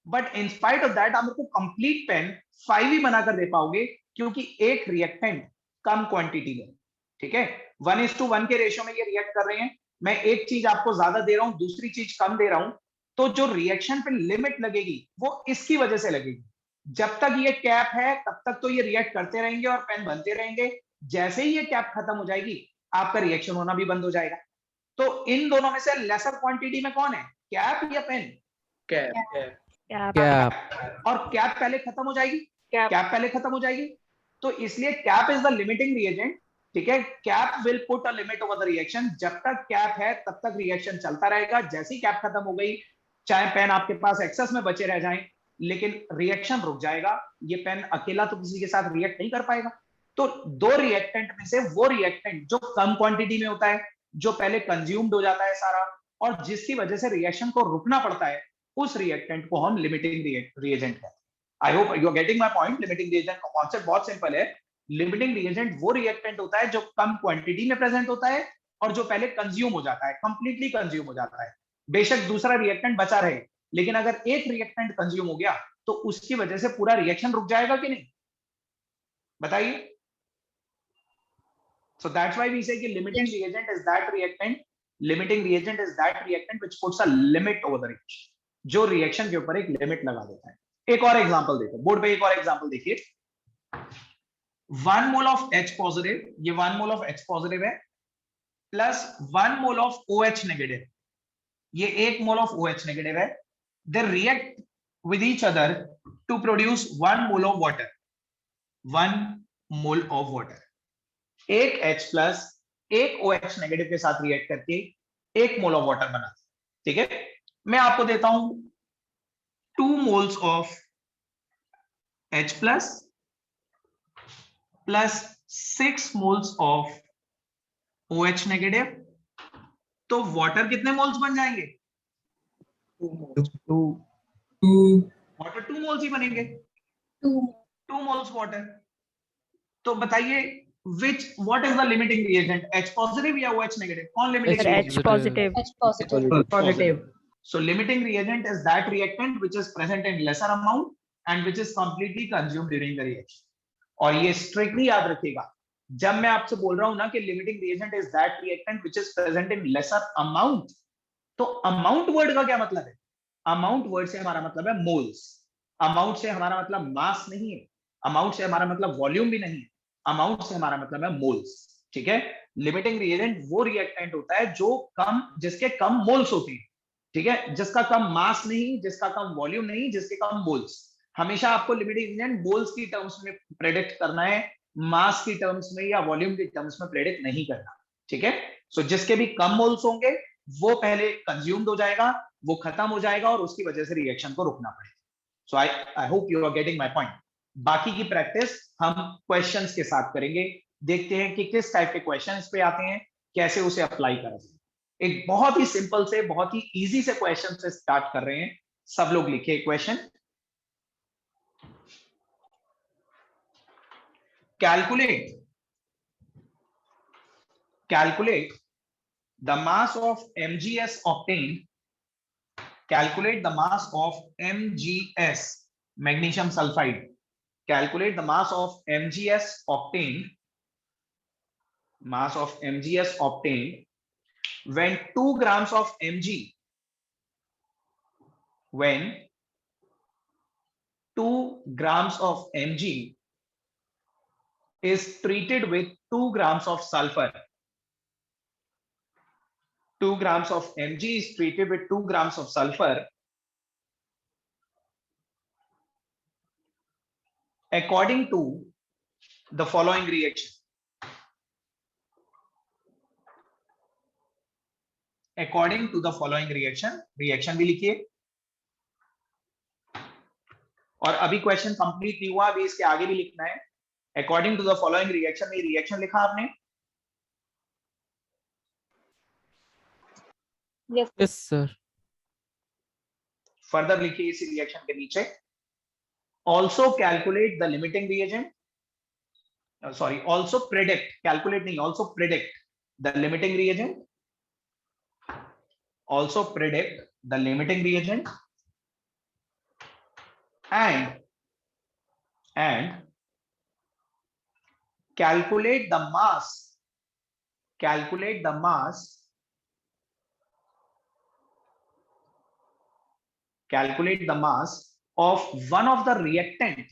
but in spite of that आप मेरे को कंप्लीट पेन 5 ही बनाकर दे पाओगे, क्योंकि एक रिएक्टेंट कम क्वांटिटी में। ठीक है, 1:1 के रेशियो में ये रिएक्ट कर रहे हैं। मैं एक चीज आपको ज्यादा दे रहा हूं, दूसरी चीज कम दे रहा हूं, तो जो रिएक्शन पे लिमिट लगेगी वो इसकी वजह से लगेगी। जब तक ये कैप है तब तक तो ये रिएक्ट करते रहेंगे और पेन बनते रहेंगे। जैसे ही ये कैप खत्म हो जाएगी आपका रिएक्शन होना भी बंद हो जाएगा। तो इन दोनों में से लेसर क्वांटिटी में कौन है, कैप या पेन? कैप। और कैप पहले खत्म हो जाएगी, कैप पहले खत्म हो जाएगी, तो इसलिए cap is the limiting reagent. ठीक है, cap will put a limit over the reaction. जब तक कैप है तब तक रिएक्शन चलता रहेगा। जैसे ही कैप खत्म हो गई, चाहे पेन आपके पास एक्सेस में बचे रह जाएं, लेकिन रिएक्शन रुक जाएगा। ये पेन अकेला तो किसी के साथ रिएक्ट नहीं कर पाएगा। तो दो रिएक्टेंट में से वो रिएक्टेंट जो कम क्वांटिटी में होता है, जो पहले कंज्यूम्ड हो जाता है सारा, और जिसकी वजह से रिएक्शन को रुकना पड़ता है, उस रिएक्टेंट को हम लिमिटिंग रिएजेंट कहते हैं। I hope you are getting my point. Limiting reagent का कॉन्सेप्ट बहुत सिंपल है। लिमिटिंग रिएजेंट वो रिएक्टेंट होता है जो कम क्वांटिटी में प्रेजेंट होता है और जो पहले कंज्यूम हो जाता है, कंप्लीटली कंज्यूम हो जाता है। बेशक दूसरा रिएक्टेंट बचा रहे, लेकिन अगर एक रिएक्टेंट कंज्यूम हो गया तो उसकी वजह से पूरा रिएक्शन रुक जाएगा कि नहीं, बताइए? So that's why we say कि limiting reagent is that reactant, limiting reagent is that reactant which puts a limit over the reaction, जो रिएक्शन के ऊपर एक लिमिट लगा देता है। एक और एग्जांपल देखो, बोर्ड पे एक और एग्जांपल देखिए। 1 मोल ऑफ H पॉजिटिव, ये 1 मोल ऑफ H पॉजिटिव है, plus 1 mole of OH negative, ये 1 मोल ऑफ OH नेगेटिव है। They react with each other to produce 1 mole of water, 1 mole of water। एक H plus एक OH negative के साथ react करके 1 mole of water बना। ठीक है, मैं आपको देता हूं 2 moles of H plus 6 moles of OH negative, तो वाटर कितने मोल्स बन जाएंगे? 2 वाटर 2 मोल्स ही बनेंगे, 2 मोल्स वाटर। तो बताइए what is the limiting reagent, H positive या OH negative? कौन limiting reagent? H positive. Positive. So limiting reagent is that reactant which is present in lesser amount and which is completely consumed during the reaction. और ये strictly याद रखिएगा, जब मैं आपसे बोल रहा हूं ना कि limiting reagent is that reactant which is present in lesser amount, तो amount word का क्या मतलब है? Amount word से हमारा मतलब है moles। amount से हमारा मतलब mass नहीं है, amount से हमारा मतलब volume भी नहीं है, अमाउंट से हमारा मतलब है मोल्स। ठीक है, लिमिटिंग रिएजेंट वो रिएक्टेंट होता है जो कम, जिसके कम मोल्स होते हैं। ठीक है, जिसका कम मास नहीं, जिसका कम वॉल्यूम नहीं, जिसके कम मोल्स। हमेशा आपको लिमिटिंग रिएजेंट मोल्स की टर्म्स में प्रेडिक्ट करना है, मास की टर्म्स में या वॉल्यूम की टर्म्स में प्रेडिक्ट नहीं करना। ठीक है, सो जिसके भी कम मोल्स होंगे वो पहले कंज्यूम्ड हो जाएगा, वो खत्म हो जाएगा और उसकी वजह से रिएक्शन को रुकना पड़ेगा। So I hope you are getting my point. बाकी की प्रैक्टिस हम क्वेश्चंस के साथ करेंगे, देखते हैं कि किस टाइप के क्वेश्चंस पे आते हैं, कैसे उसे अप्लाई करा जाए। एक बहुत ही सिंपल से, बहुत ही इजी से क्वेश्चन से स्टार्ट कर रहे हैं। सब लोग लिखे question. Calculate the mass of MgS obtained, calculate the mass of MgS, magnesium sulfide, calculate the mass of MgS obtained, when 2 grams of Mg, when 2 grams of Mg is treated with 2 grams of sulfur. 2 grams of Mg is treated with 2 grams of sulfur. according to the following reaction. According to the following reaction, reaction भी लिखिए. और अभी question complete नहीं हुआ, अभी इसके आगे भी लिखना है. According to the following reaction, में रिएक्शन लिखा आपने? Yes, sir. फर्दर लिखिए इस रिएक्शन के नीचे. Also calculate the limiting reagent, sorry, also predict, calculate नहीं, also predict the limiting reagent, also predict the limiting reagent and calculate the mass, calculate the mass, calculate the mass of one of the reactant,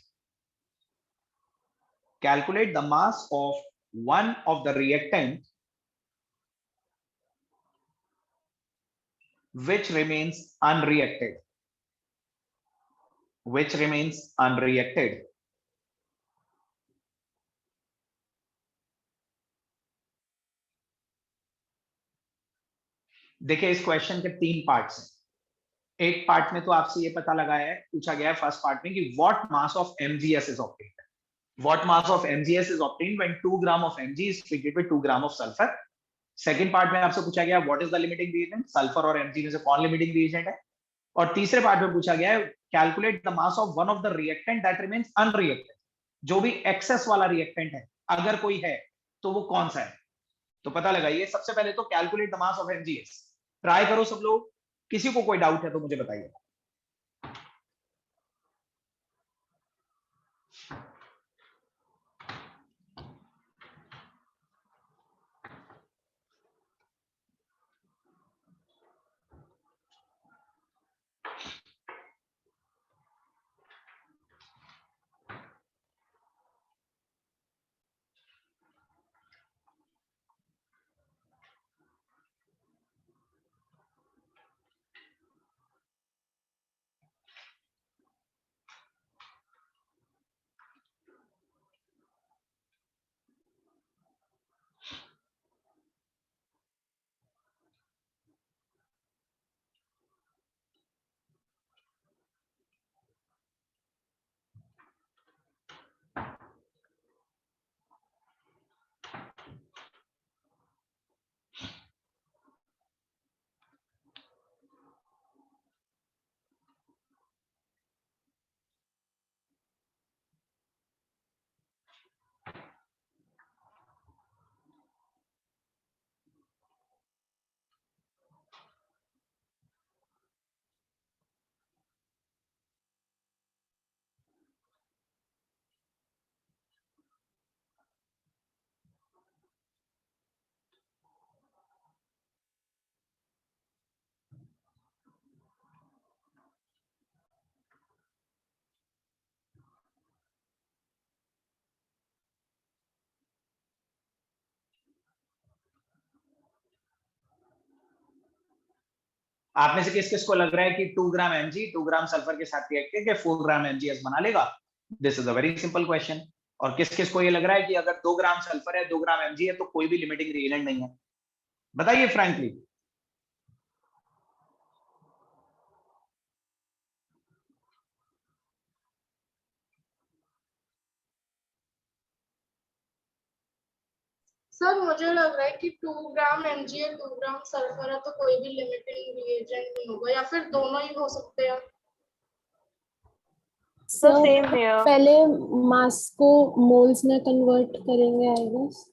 calculate the mass of one of the reactant which remains unreacted, which remains unreacted. देखिए इस question के 3 parts हैं. एक part में तो आपसे ये पता लगाया है, पूछा गया है फर्स्ट पार्ट में कि what mass of MgS is obtained. What mass of MgS is obtained when 2 gram of Mg is treated with 2 gram of sulphur. Second part में आपसे पूछा गया what is the limiting reagent, sulphur और Mg में से कौन limiting reagent है. और तीसरे पार्ट में पूछा गया है calculate the mass of one of the reactant that remains unreacted. जो भी एक्सेस वाला रिएक्टेंट है अगर कोई है तो वो कौन सा है. तो पता लगाइए. सबसे पहले तो calculate the mass of MgS. Try करो सब लोग. किसी को कोई डाउट है तो मुझे बताइए. आप में से किस किस को लग रहा है कि 2 ग्राम Mg 2 ग्राम सल्फर के साथ रिएक्ट करके 4 ग्राम MgS बना लेगा? This is a very simple question. और किस किस को ये लग रहा है कि अगर 2 ग्राम सल्फर है 2 ग्राम Mg है तो कोई भी लिमिटिंग रिएजेंट नहीं है? बताइए फ्रैंकली. सर मुझे लग रहा है कि 2 ग्राम Mg या 2 ग्राम सल्फर है तो कोई भी लिमिटिंग रिएजेंट नहीं होगा, या फिर दोनों ही हो सकते हैं. So same here. पहले मास को मोल्स में कन्वर्ट करेंगे आई गेस.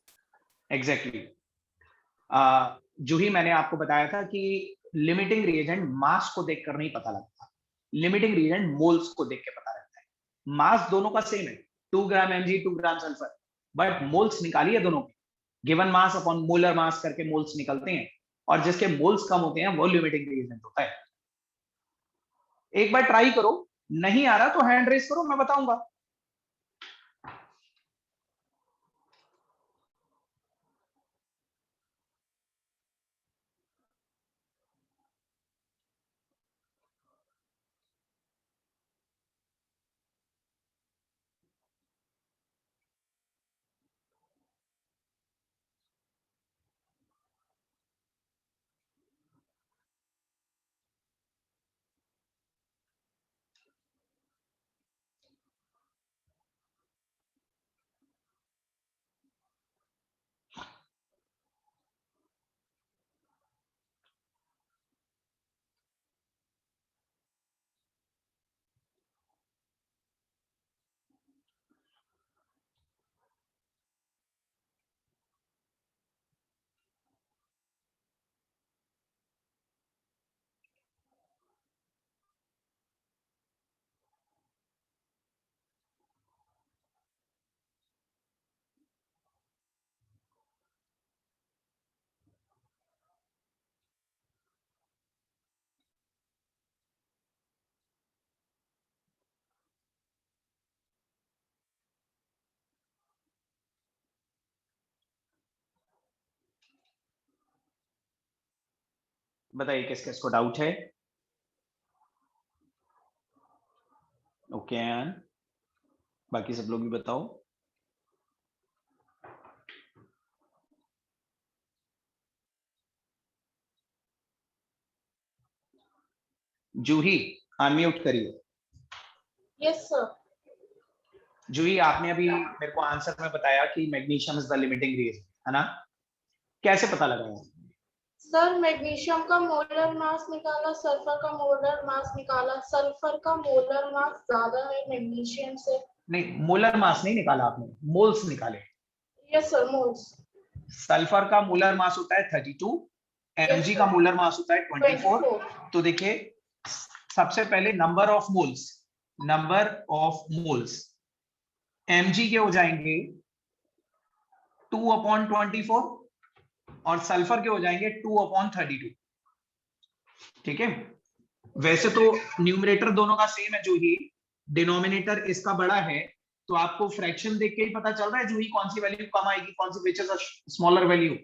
एग्जैक्टली. जूही, मैंने आपको बताया था कि लिमिटिंग रिएजेंट मास को देखकर नहीं पता लगता. लिमिटिंग रिएजेंट मोल्स को देख के पता लगता है. मास दोनों का सेम है, 2 ग्राम Mg 2 gram sulphur, but moles निकालिए दोनों के. गिवन मास अपॉन मोलर मास करके मोल्स निकलते हैं, और जिसके मोल्स कम होते हैं वो लिमिटिंग रिएजेंट होता है. एक बार ट्राई करो. नहीं आ रहा तो हैंड रेस करो, मैं बताऊंगा. बताइए किस किस को डाउट है? ओके, बाकी सब लोग भी बताओ। जूही अनम्यूट करिए। Yes sir. जूही, आपने अभी मेरे को आंसर में बताया कि magnesium is the limiting reagent, है ना? कैसे पता लगाया? सर मैग्नीशियम का मोलर मास निकाला, सल्फर का मोलर मास निकाला, सल्फर का मोलर मास ज्यादा है मैग्नीशियम से। नहीं, मोलर मास नहीं निकाला आपने, मोल्स निकाले। Yes sir, moles. सल्फर का मोलर मास होता है 32, Mg का मोलर मास होता है 24। तो देखिए सबसे पहले नंबर ऑफ मोल्स, Mg के हो जाएंगे 2/24 और सल्फर के हो जाएंगे 2/32। ठीक है, वैसे तो न्यूमरेटर दोनों का सेम है, जो ही डिनोमिनेटर इसका बड़ा है, तो आपको फ्रैक्शन देख के ही पता चल रहा है जो ही कौन सी वैल्यू कम आएगी, कौन सी which is a smaller value.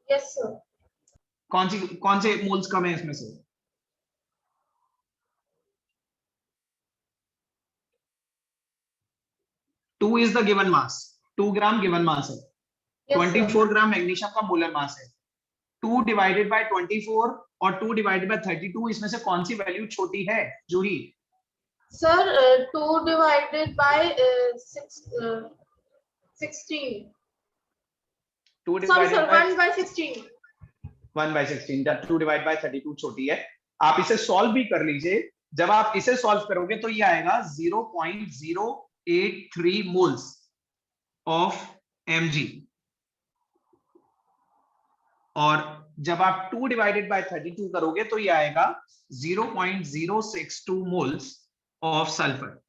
Yes sir. कौन से मोल्स कम है इसमें से? Two is the given mass, 2 gram given mass है। 24 ग्राम मैग्नीशियम का मोलर मास है। 2 डिवाइडेड बाय 24 और 2 डिवाइडेड बाय 32, इसमें से कौन सी वैल्यू छोटी है Juhi? Sir 2 divided by 16। 2 sorry divided sir, by 1 by 16। 1 by 16, जब 2 डिवाइड बाय 32 छोटी है। आप इसे सॉल्व भी कर लीजिए। जब आप इसे सॉल्व करोगे तो ये आएगा 0.083 मोल्स ऑफ Mg, और जब आप 2 डिवाइडेड बाय 32 करोगे तो ये आएगा 0.062 मोल्स ऑफ सल्फर।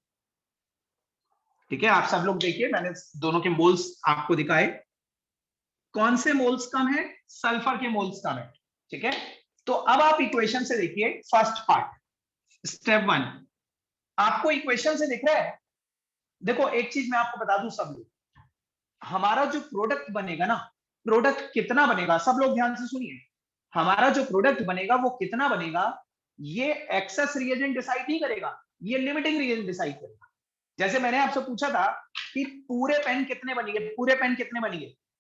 ठीक है, आप सब लोग देखिए, मैंने दोनों के मोल्स आपको दिखाए। कौन से मोल्स कम है? सल्फर के मोल्स कम है। ठीक है, तो अब आप इक्वेशन से देखिए फर्स्ट पार्ट, स्टेप 1। आपको इक्वेशन से दिख रहा है? देखो एक चीज मैं आपको बता दूं सब लोग, हमारा जो प्रोडक्ट बनेगा ना, प्रोडक्ट कितना बनेगा, सब लोग ध्यान से सुनिए। हमारा जो प्रोडक्ट बनेगा वो कितना बनेगा, ये एक्सेस रिएजेंट डिसाइड नहीं करेगा, ये लिमिटिंग रिएजेंट डिसाइड करेगा। जैसे मैंने आपसे पूछा था कि पूरे पेन कितने बनेंगे,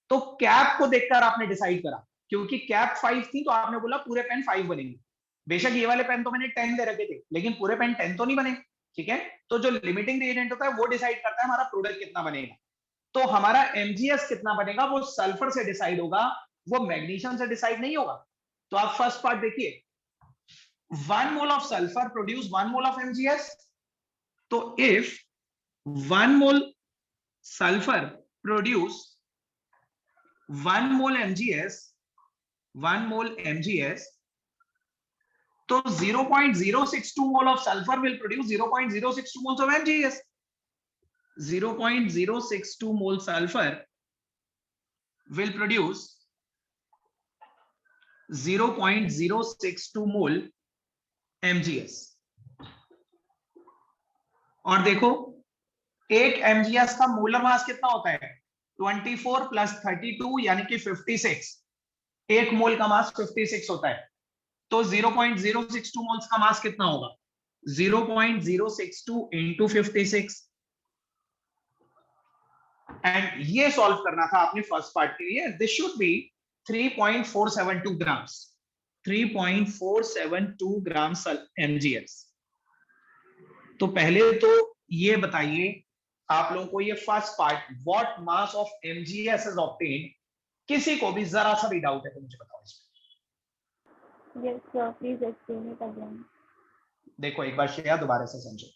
तो कैप को देखकर आपने डिसाइड करा, क्योंकि कैप 5 थी तो आपने बोला पूरे पेन 5 बनेंगे। बेशक ये वाले पेन तो मैंने 10 दे रखे थे, लेकिन पूरे पेन 10 तो नहीं बने। ठीक है, तो जो लिमिटिंग रिएजेंट होता है वो डिसाइड करता है हमारा प्रोडक्ट कितना बनेगा। तो हमारा MgS कितना बनेगा वो सल्फर से डिसाइड होगा, वो मैग्नीशियम से डिसाइड नहीं होगा। तो आप फर्स्ट पार्ट देखिए, 1 mole of sulphur produce 1 mole of MgS। तो if 1 mole sulphur produce 1 mole MgS, तो 0.062 मोल of sulphur will produce 0.062 moles of MgS। 0.062 mole sulfur will produce 0.062 mole MgS। और देखो एक MgS का मोलर मास कितना होता है? 24 प्लस 32 यानी कि 56। एक मोल का मास 56 होता है, तो 0.062 मोल्स का मास कितना होगा? 0.062 इंटू 56। एंड ये सॉल्व करना था आपने फर्स्ट पार्ट के लिए। This should be 3.472 grams, 3.472 grams MgS। तो पहले तो ये बताइए आप लोगों को, ये first part, what mass of MgS is obtained, किसी को भी जरा सा भी डाउट है तो मुझे बताओ इसमें। Yes sir, please explain it again. देखो एक बार शेयर दोबारा से समझो।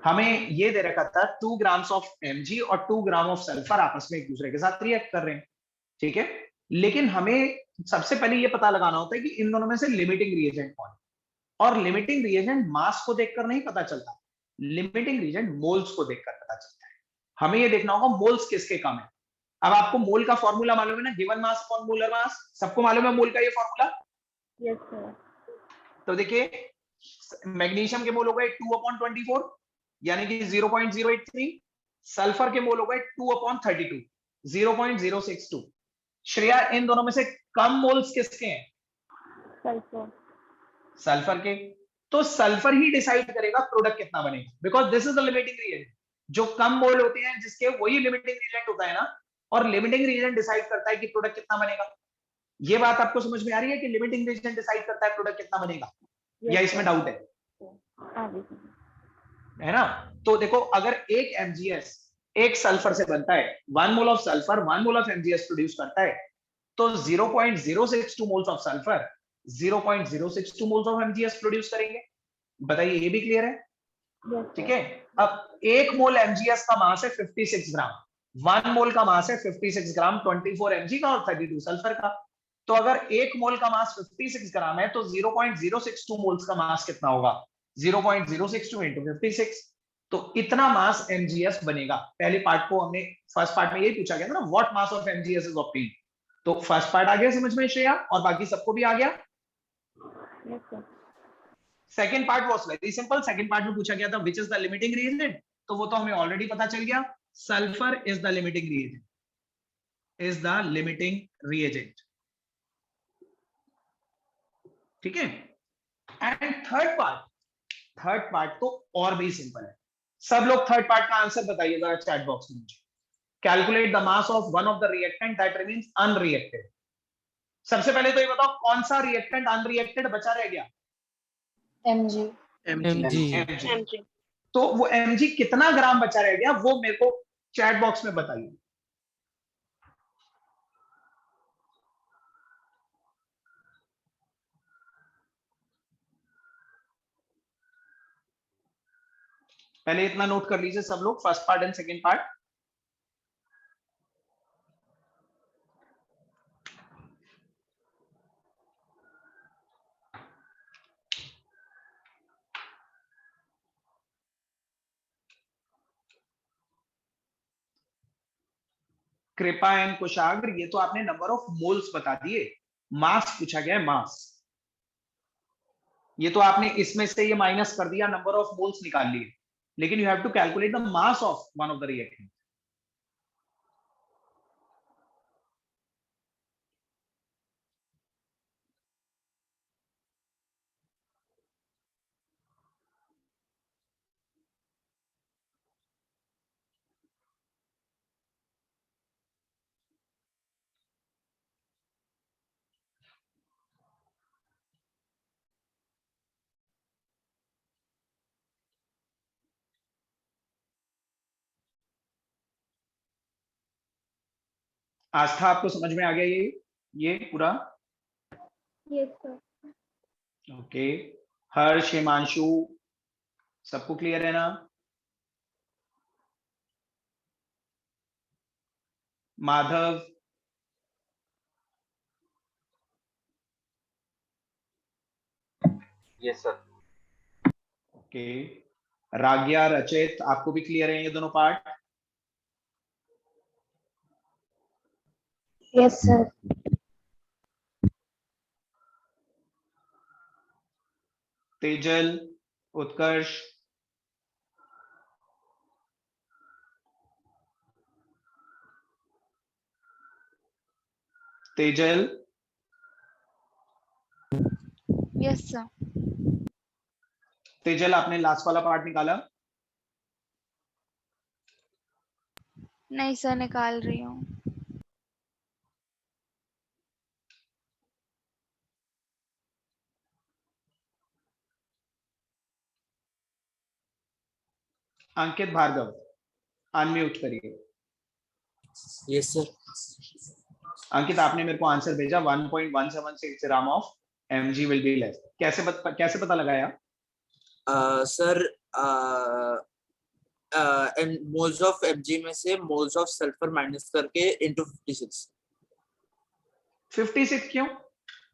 हमें ये दे रखा था 2 ग्राम्स ऑफ Mg और 2 ग्राम ऑफ सल्फर आपस में एक दूसरे के साथ रिएक्ट कर रहे हैं। ठीक है, लेकिन हमें सबसे पहले ये पता लगाना होता है कि इन दोनों में से लिमिटिंग रिएजेंट कौन है। और लिमिटिंग रिएजेंट मास को देखकर नहीं पता चलता, लिमिटिंग रिएजेंट मोल्स को देखकर पता चलता है। हमें ये देखना होगा मोल्स किसके कम है। अब आपको मोल का फॉर्मूला मालूम है ना, गिवन मास अपॉन मोलर मास, सबको मालूम है मोल का ये फॉर्मूला? Yes sir. तो देखिए मैग्नीशियम के मोल हो गए 2/24 यानी कि 0.083, सल्फर के मोल हो गए 2/32 0.062। श्रेया इन दोनों में से कम मोल्स किसके हैं? सल्फर सल्फर के, तो सल्फर ही डिसाइड करेगा प्रोडक्ट कितना बनेगा, because this is the limiting reagent. जो कम मोल होते हैं जिसके, वही लिमिटिंग रिएजेंट होता है ना, और लिमिटिंग रिएजेंट डिसाइड करता है कि प्रोडक्ट कितना बनेगा। ये बात आपको समझ में आ रही है कि लिमिटिंग रिएजेंट डिसाइड करता है प्रोडक्ट कितना बनेगा, या इसमें डाउट है? है ना? तो देखो, अगर एक MgS एक सल्फर से बनता है, 1 mole of sulphur 1 mole of MgS produce करता है, तो 0.062 moles of sulphur 0.062 moles of MgS produce करेंगे। बताइए, ये भी क्लियर है? ठीक है। अब 1 मोल MgS का मास है 56 ग्राम, 1 मोल का मास है 56 ग्राम 24 Mg का और 32 सल्फर का। तो अगर 1 मोल का मास 56 ग्राम है, तो 0.062 मोल्स का मास कितना होगा? 0.062 into 56, तो इतना मास MgS बनेगा। पहले पार्ट को हमने, फर्स्ट पार्ट में यही पूछा गया था ना, what mass of MgS is obtained. तो फर्स्ट पार्ट आ गया समझ में श्रेया, और बाकी सबको भी आ गया? Second part was very simple. Second part में पूछा गया था which is the limiting reagent, तो वो तो हमें ऑलरेडी पता चल गया, sulphur is the limiting reagent, is the limiting reagent. ठीक है। एंड थर्ड पार्ट तो और भी सिंपल है। सब लोग थर्ड पार्ट का आंसर बताइए जरा चैट बॉक्स में मुझे। Calculate the mass of one of the reactant that remains unreacted. सबसे पहले तो ये बताओ, कौन सा रिएक्टेंट अनरिएक्टेड बचा रह गया? Mg। तो वो Mg कितना ग्राम बचा रह गया, वो मेरे को चैट बॉक्स में बताइए। पहले इतना नोट कर लीजिए सब लोग, first part and second part. कृपा एंड कुशाग्र, ये तो आपने नंबर ऑफ मोल्स बता दिए, मास पूछा गया है, मास। ये तो आपने इसमें से ये माइनस कर दिया, नंबर ऑफ मोल्स निकाल लिए, लेकिन you have to calculate the mass of one of the reactant. Aastha, आपको समझ में आ गया ये पूरा? Yes sir. Okay. Harsh, Himanshu, सबको क्लियर है ना? Madhav, yes sir. Okay. Ragya, Rachit, आपको भी क्लियर है ये दोनों part? Yes sir. Tejal, Utkarsh, Tejal, yes sir. Tejal, आपने लास्ट वाला पार्ट निकाला? नहीं सर, निकाल रही हूँ। अंकित भार्गव, अनम्यूट करिए। Yes sir. अंकित, आपने मेरे को आंसर भेजा 1.176 gram of Mg will be less. कैसे पता लगाया? सर मोल्स ऑफ Mg में से मोल्स ऑफ सल्फर माइनस करके इनटू 56। 56 क्यों?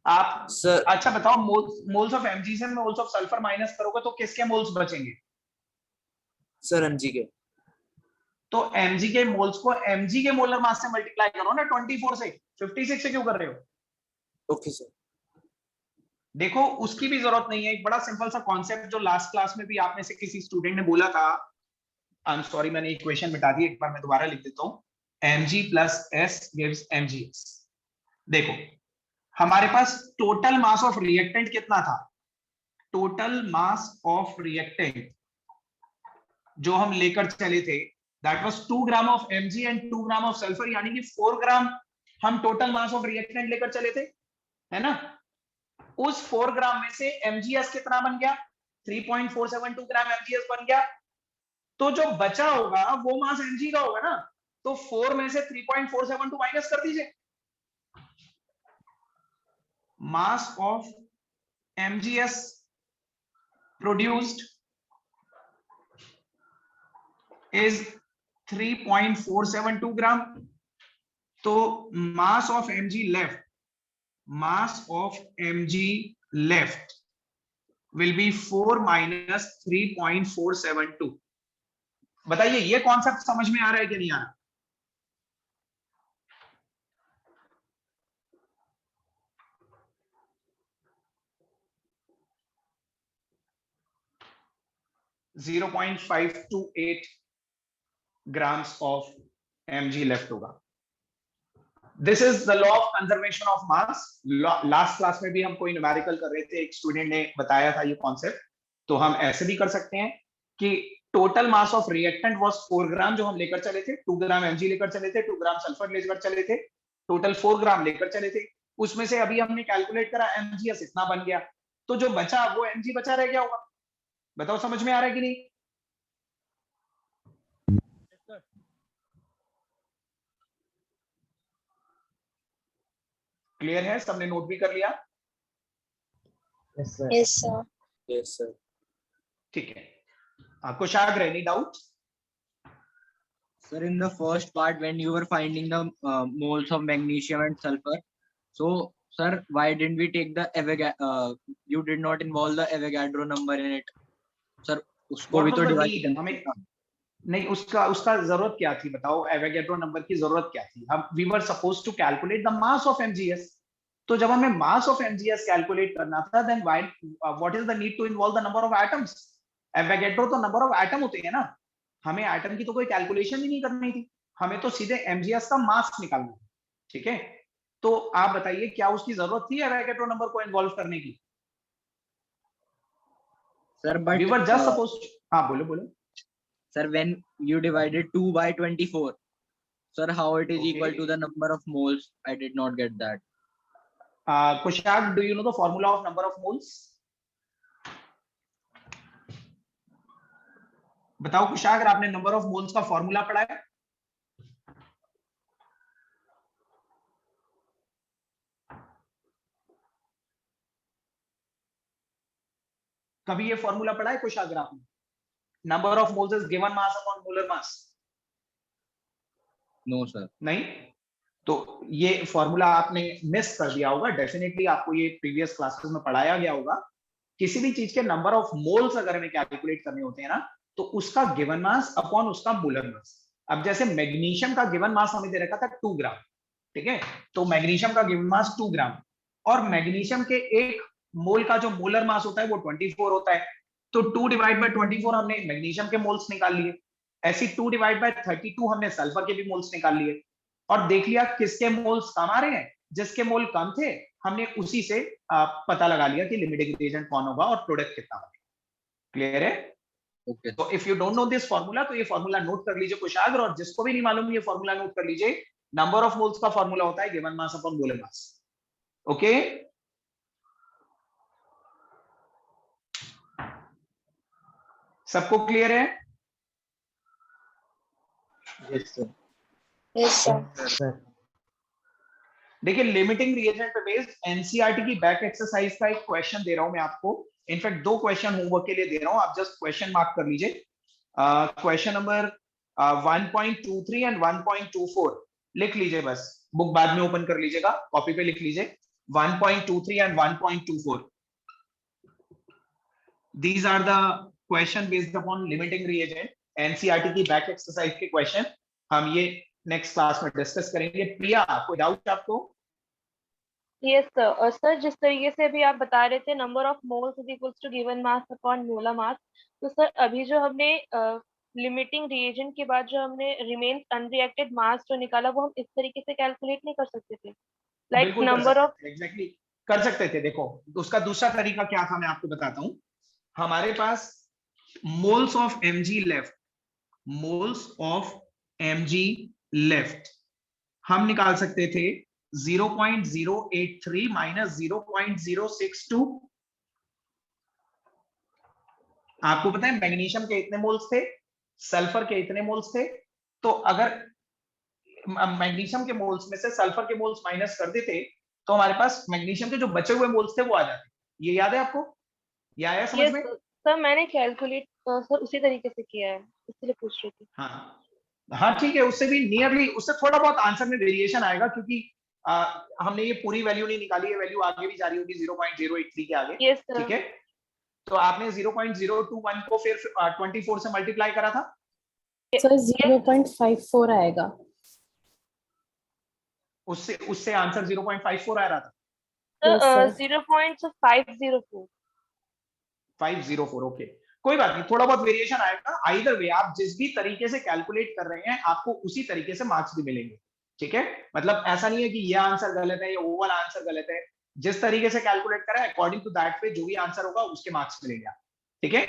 आप सर अच्छा बताओ, मोल्स ऑफ Mg से मोल्स ऑफ सल्फर माइनस करोगे तो किसके मोल्स बचेंगे? सर Mg के। तो Mg के मोल्स को Mg के मोलर मास से मल्टीप्लाई करो ना 24 से। 56 से क्यों कर रहे हो? Okay sir. देखो, उसकी भी जरूरत नहीं है। एक बड़ा सिंपल सा कॉन्सेप्ट जो लास्ट क्लास में भी आप में से किसी स्टूडेंट ने बोला था, आई एम सॉरी मैंने इक्वेशन मिटा दी, एक बार मैं दोबारा लिख देता हूं। Mg plus S gives Mgs। देखो, हमारे पास टोटल मास ऑफ रिएक्टेंट कितना था? टोटल मास ऑफ रिएक्टेंट जो हम लेकर चले थे that was 2 gram of Mg and 2 gram of sulphur, यानी कि 4 ग्राम हम टोटल मास ऑफ रिएक्टेंट लेकर चले थे, है ना? उस 4 ग्राम में से MgS कितना बन गया? 3.472 ग्राम MgS बन गया। तो जो बचा होगा वो मास Mg का होगा ना, तो 4 में से 3.472 माइनस कर दीजिए। मास ऑफ MgS produced is 3.472 ग्राम। तो mass of Mg left will be 4 minus 3.472। बताइए ये कॉन्सेप्ट समझ में आ रहा है कि नहीं आ रहा? (0.528 grams of Mg left होगा। This is the law of conservation of mass. Last class में भी हम कोई न्यूमेरिकल कर रहे थे, एक स्टूडेंट ने बताया था ये कॉन्सेप्ट। तो हम ऐसे भी कर सकते हैं कि total mass of reactant was 4 ग्राम जो हम लेकर चले थे, 2 ग्राम Mg लेकर चले थे, 2 ग्राम सल्फर लेकर चले थे, टोटल 4 ग्राम लेकर चले थे। उसमें से अभी हमने कैलकुलेट करा MgS इतना बन गया, तो जो बचा वो Mg बचा रह गया होगा। बताओ समझ में आ रहा है कि नहीं? क्लियर है? सबने नोट भी कर लिया? Yes, sir. Yes, sir. Yes, sir. ठीक है। Kushagra, any doubt? Sir, in the first part when you were finding the moles of magnesium and sulfur, so sir, why didn't we take the you did not involve the Avogadro number in it, sir? उसको भी तो divide करना हमें नहीं, उसका जरूरत क्या थी बताओ? एवोगैड्रो नंबर की जरूरत क्या थी? हम we were supposed to calculate the mass of MgS। तो जब हमें मास ऑफ MgS कैलकुलेट करना था, then why what is the need to involve the number of atoms? Avogadro तो नंबर ऑफ एटम होते हैं ना, हमें एटम की तो कोई कैलकुलेशन ही नहीं करनी थी, हमें तो सीधे MgS का मास निकालना था। ठीक है, तो आप बताइए क्या उसकी जरूरत थी एवोगैड्रो नंबर को इन्वॉल्व करने की? Sir, but we were just supposed. हाँ बोलो बोलो। sir, when you divided 2 by 24, sir, how it is Okay. equal to the number of moles? I did not get that. Kushag, do you know the formula of number of moles? बताओ कुशागर, आपने number of moles का formula पढ़ा है? कभी ये formula पढ़ा है कुशागर आपने? Number of moles is given mass upon molar mass. No, sir. नहीं, तो ये फॉर्मूला आपने मिस कर दिया होगा। डेफिनेटली आपको ये प्रीवियस क्लासेस में पढ़ाया गया होगा। किसी भी चीज के नंबर ऑफ मोल्स अगर हमें कैलकुलेट करने होते हैं ना, तो उसका गिवन मास अपॉन उसका मोलर मास। अब जैसे मैग्नीशियम का गिवन मास हमें दे रखा था 2 ग्राम, ठीक है, तो मैग्नीशियम का गिवन मास 2 ग्राम, और मैग्नीशियम के एक मोल का जो मोलर मास होता है वो 24 होता है। तो 2 डिवाइड बाय 24 हमने मैग्नीशियम के मोल्स निकाल लिए। ऐसी 2 डिवाइड बाय 32 हमने सल्फर के भी मोल्स निकाल लिए, और देख लिया किसके मोल्स कम आ रहे हैं। जिसके मोल कम थे हमने उसी से पता लगा लिया कि लिमिटिंग रिएजेंट कौन होगा और प्रोडक्ट कितना होगा। क्लियर है? Okay. तो if you don't know this formula, तो ये फॉर्मूला नोट कर लीजिए कुशाग्र, और जिसको भी नहीं मालूम ये फॉर्मूला नोट कर लीजिए। नंबर ऑफ मोल्स का फॉर्मूला होता है गिवन मास अपॉन मोलर मास। ओके, सबको क्लियर है? Yes, sir. Yes, sir. Sir. देखिए, लिमिटिंग रिएजेंट पे बेस्ड एनसीईआरटी की बैक एक्सरसाइज का एक क्वेश्चन दे रहा हूं मैं आपको। इनफैक्ट 2 क्वेश्चन होमवर्क के लिए दे रहा हूं, आप जस्ट क्वेश्चन मार्क कर लीजिए। क्वेश्चन नंबर 1.23 एंड 1.24 लिख लीजिए, बस बुक बाद में ओपन कर लीजिएगा, कॉपी पे लिख लीजिए 1.23 and 1.24। These are the question based upon limiting reagent, NCERT की बैक एक्सरसाइज के क्वेश्चन हम ये नेक्स्ट क्लास में डिस्कस करेंगे। प्रिया, कोई डाउट आपको? Yes sir. और सर जिस तरीके से अभी आप बता रहे थे number of moles is equals to given mass upon molar mass, तो सर अभी जो हमने लिमिटिंग रिएजेंट के बाद जो हमने रिमेन्स अनरिएक्टेड मास जो निकाला वो हम इस तरीके से कैलकुलेट नहीं कर सकते थे? लाइक बिल्कुल कर नंबर ऑफ सकते थे, एग्जैक्टली कर सकते थे। देखो उसका दूसरा तरीका क्या था मैं आपको बताता हूँ। हमारे पास moles of mg left, moles of mg left हम निकाल सकते थे 0.083 माइनस 0.062। आपको पता है मैग्नीशियम के इतने मोल्स थे, सल्फर के इतने मोल्स थे, तो अगर मैग्नीशियम के मोल्स में से सल्फर के मोल्स माइनस कर देते तो हमारे पास मैग्नीशियम के जो बचे हुए मोल्स थे वो आ जाते। ये याद है आपको? ये आया समझ यस में? सर, मैंने कैलकुलेट सर उसी तरीके से किया है, इसलिए पूछ रही थी। हाँ हाँ ठीक है, उससे भी नियरली, उससे थोड़ा बहुत आंसर में वेरिएशन आएगा क्योंकि हमने ये पूरी वैल्यू नहीं निकाली है, वैल्यू आगे भी जा रही होगी 0.083 के आगे। Yes sir. ठीक है, तो आपने 0.021 को फिर 24 से मल्टीप्लाई करा था। सर 0.54 आएगा। उससे उससे आंसर 0.54 आ रहा था। Yes, sir. 0.504। 504 ओके, कोई बात नहीं, थोड़ा बहुत वेरिएशन आएगा। आइदर वे आप जिस भी तरीके से कैलकुलेट कर रहे हैं आपको उसी तरीके से मार्क्स भी मिलेंगे। ठीक है, मतलब ऐसा नहीं है कि ये आंसर गलत है या वो वाला आंसर गलत है, जिस तरीके से कैलकुलेट करा है अकॉर्डिंग टू दैट पे जो भी आंसर होगा उसके मार्क्स मिलेंगे। ठीक है,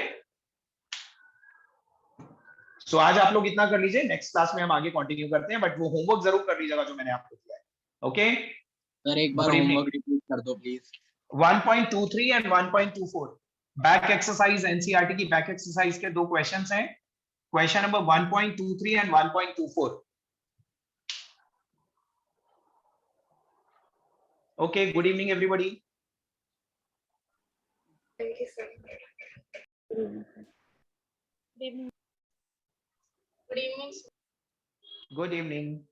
सो आज आप लोग इतना कर लीजिए, नेक्स्ट क्लास में हम आगे कंटिन्यू करते हैं, बट वो होमवर्क जरूर कर लीजिएगा जो मैंने आपको दिया है। ओके सर एक बार होमवर्क रिपीट कर दो please. 1.23 and 1.24 back exercise, NCERT की बैक एक्सरसाइज के दो क्वेश्चंस हैं, question number 1.23 and 1.24। Okay, good evening everybody. Thank you, sir. Good evening, sir. Good evening.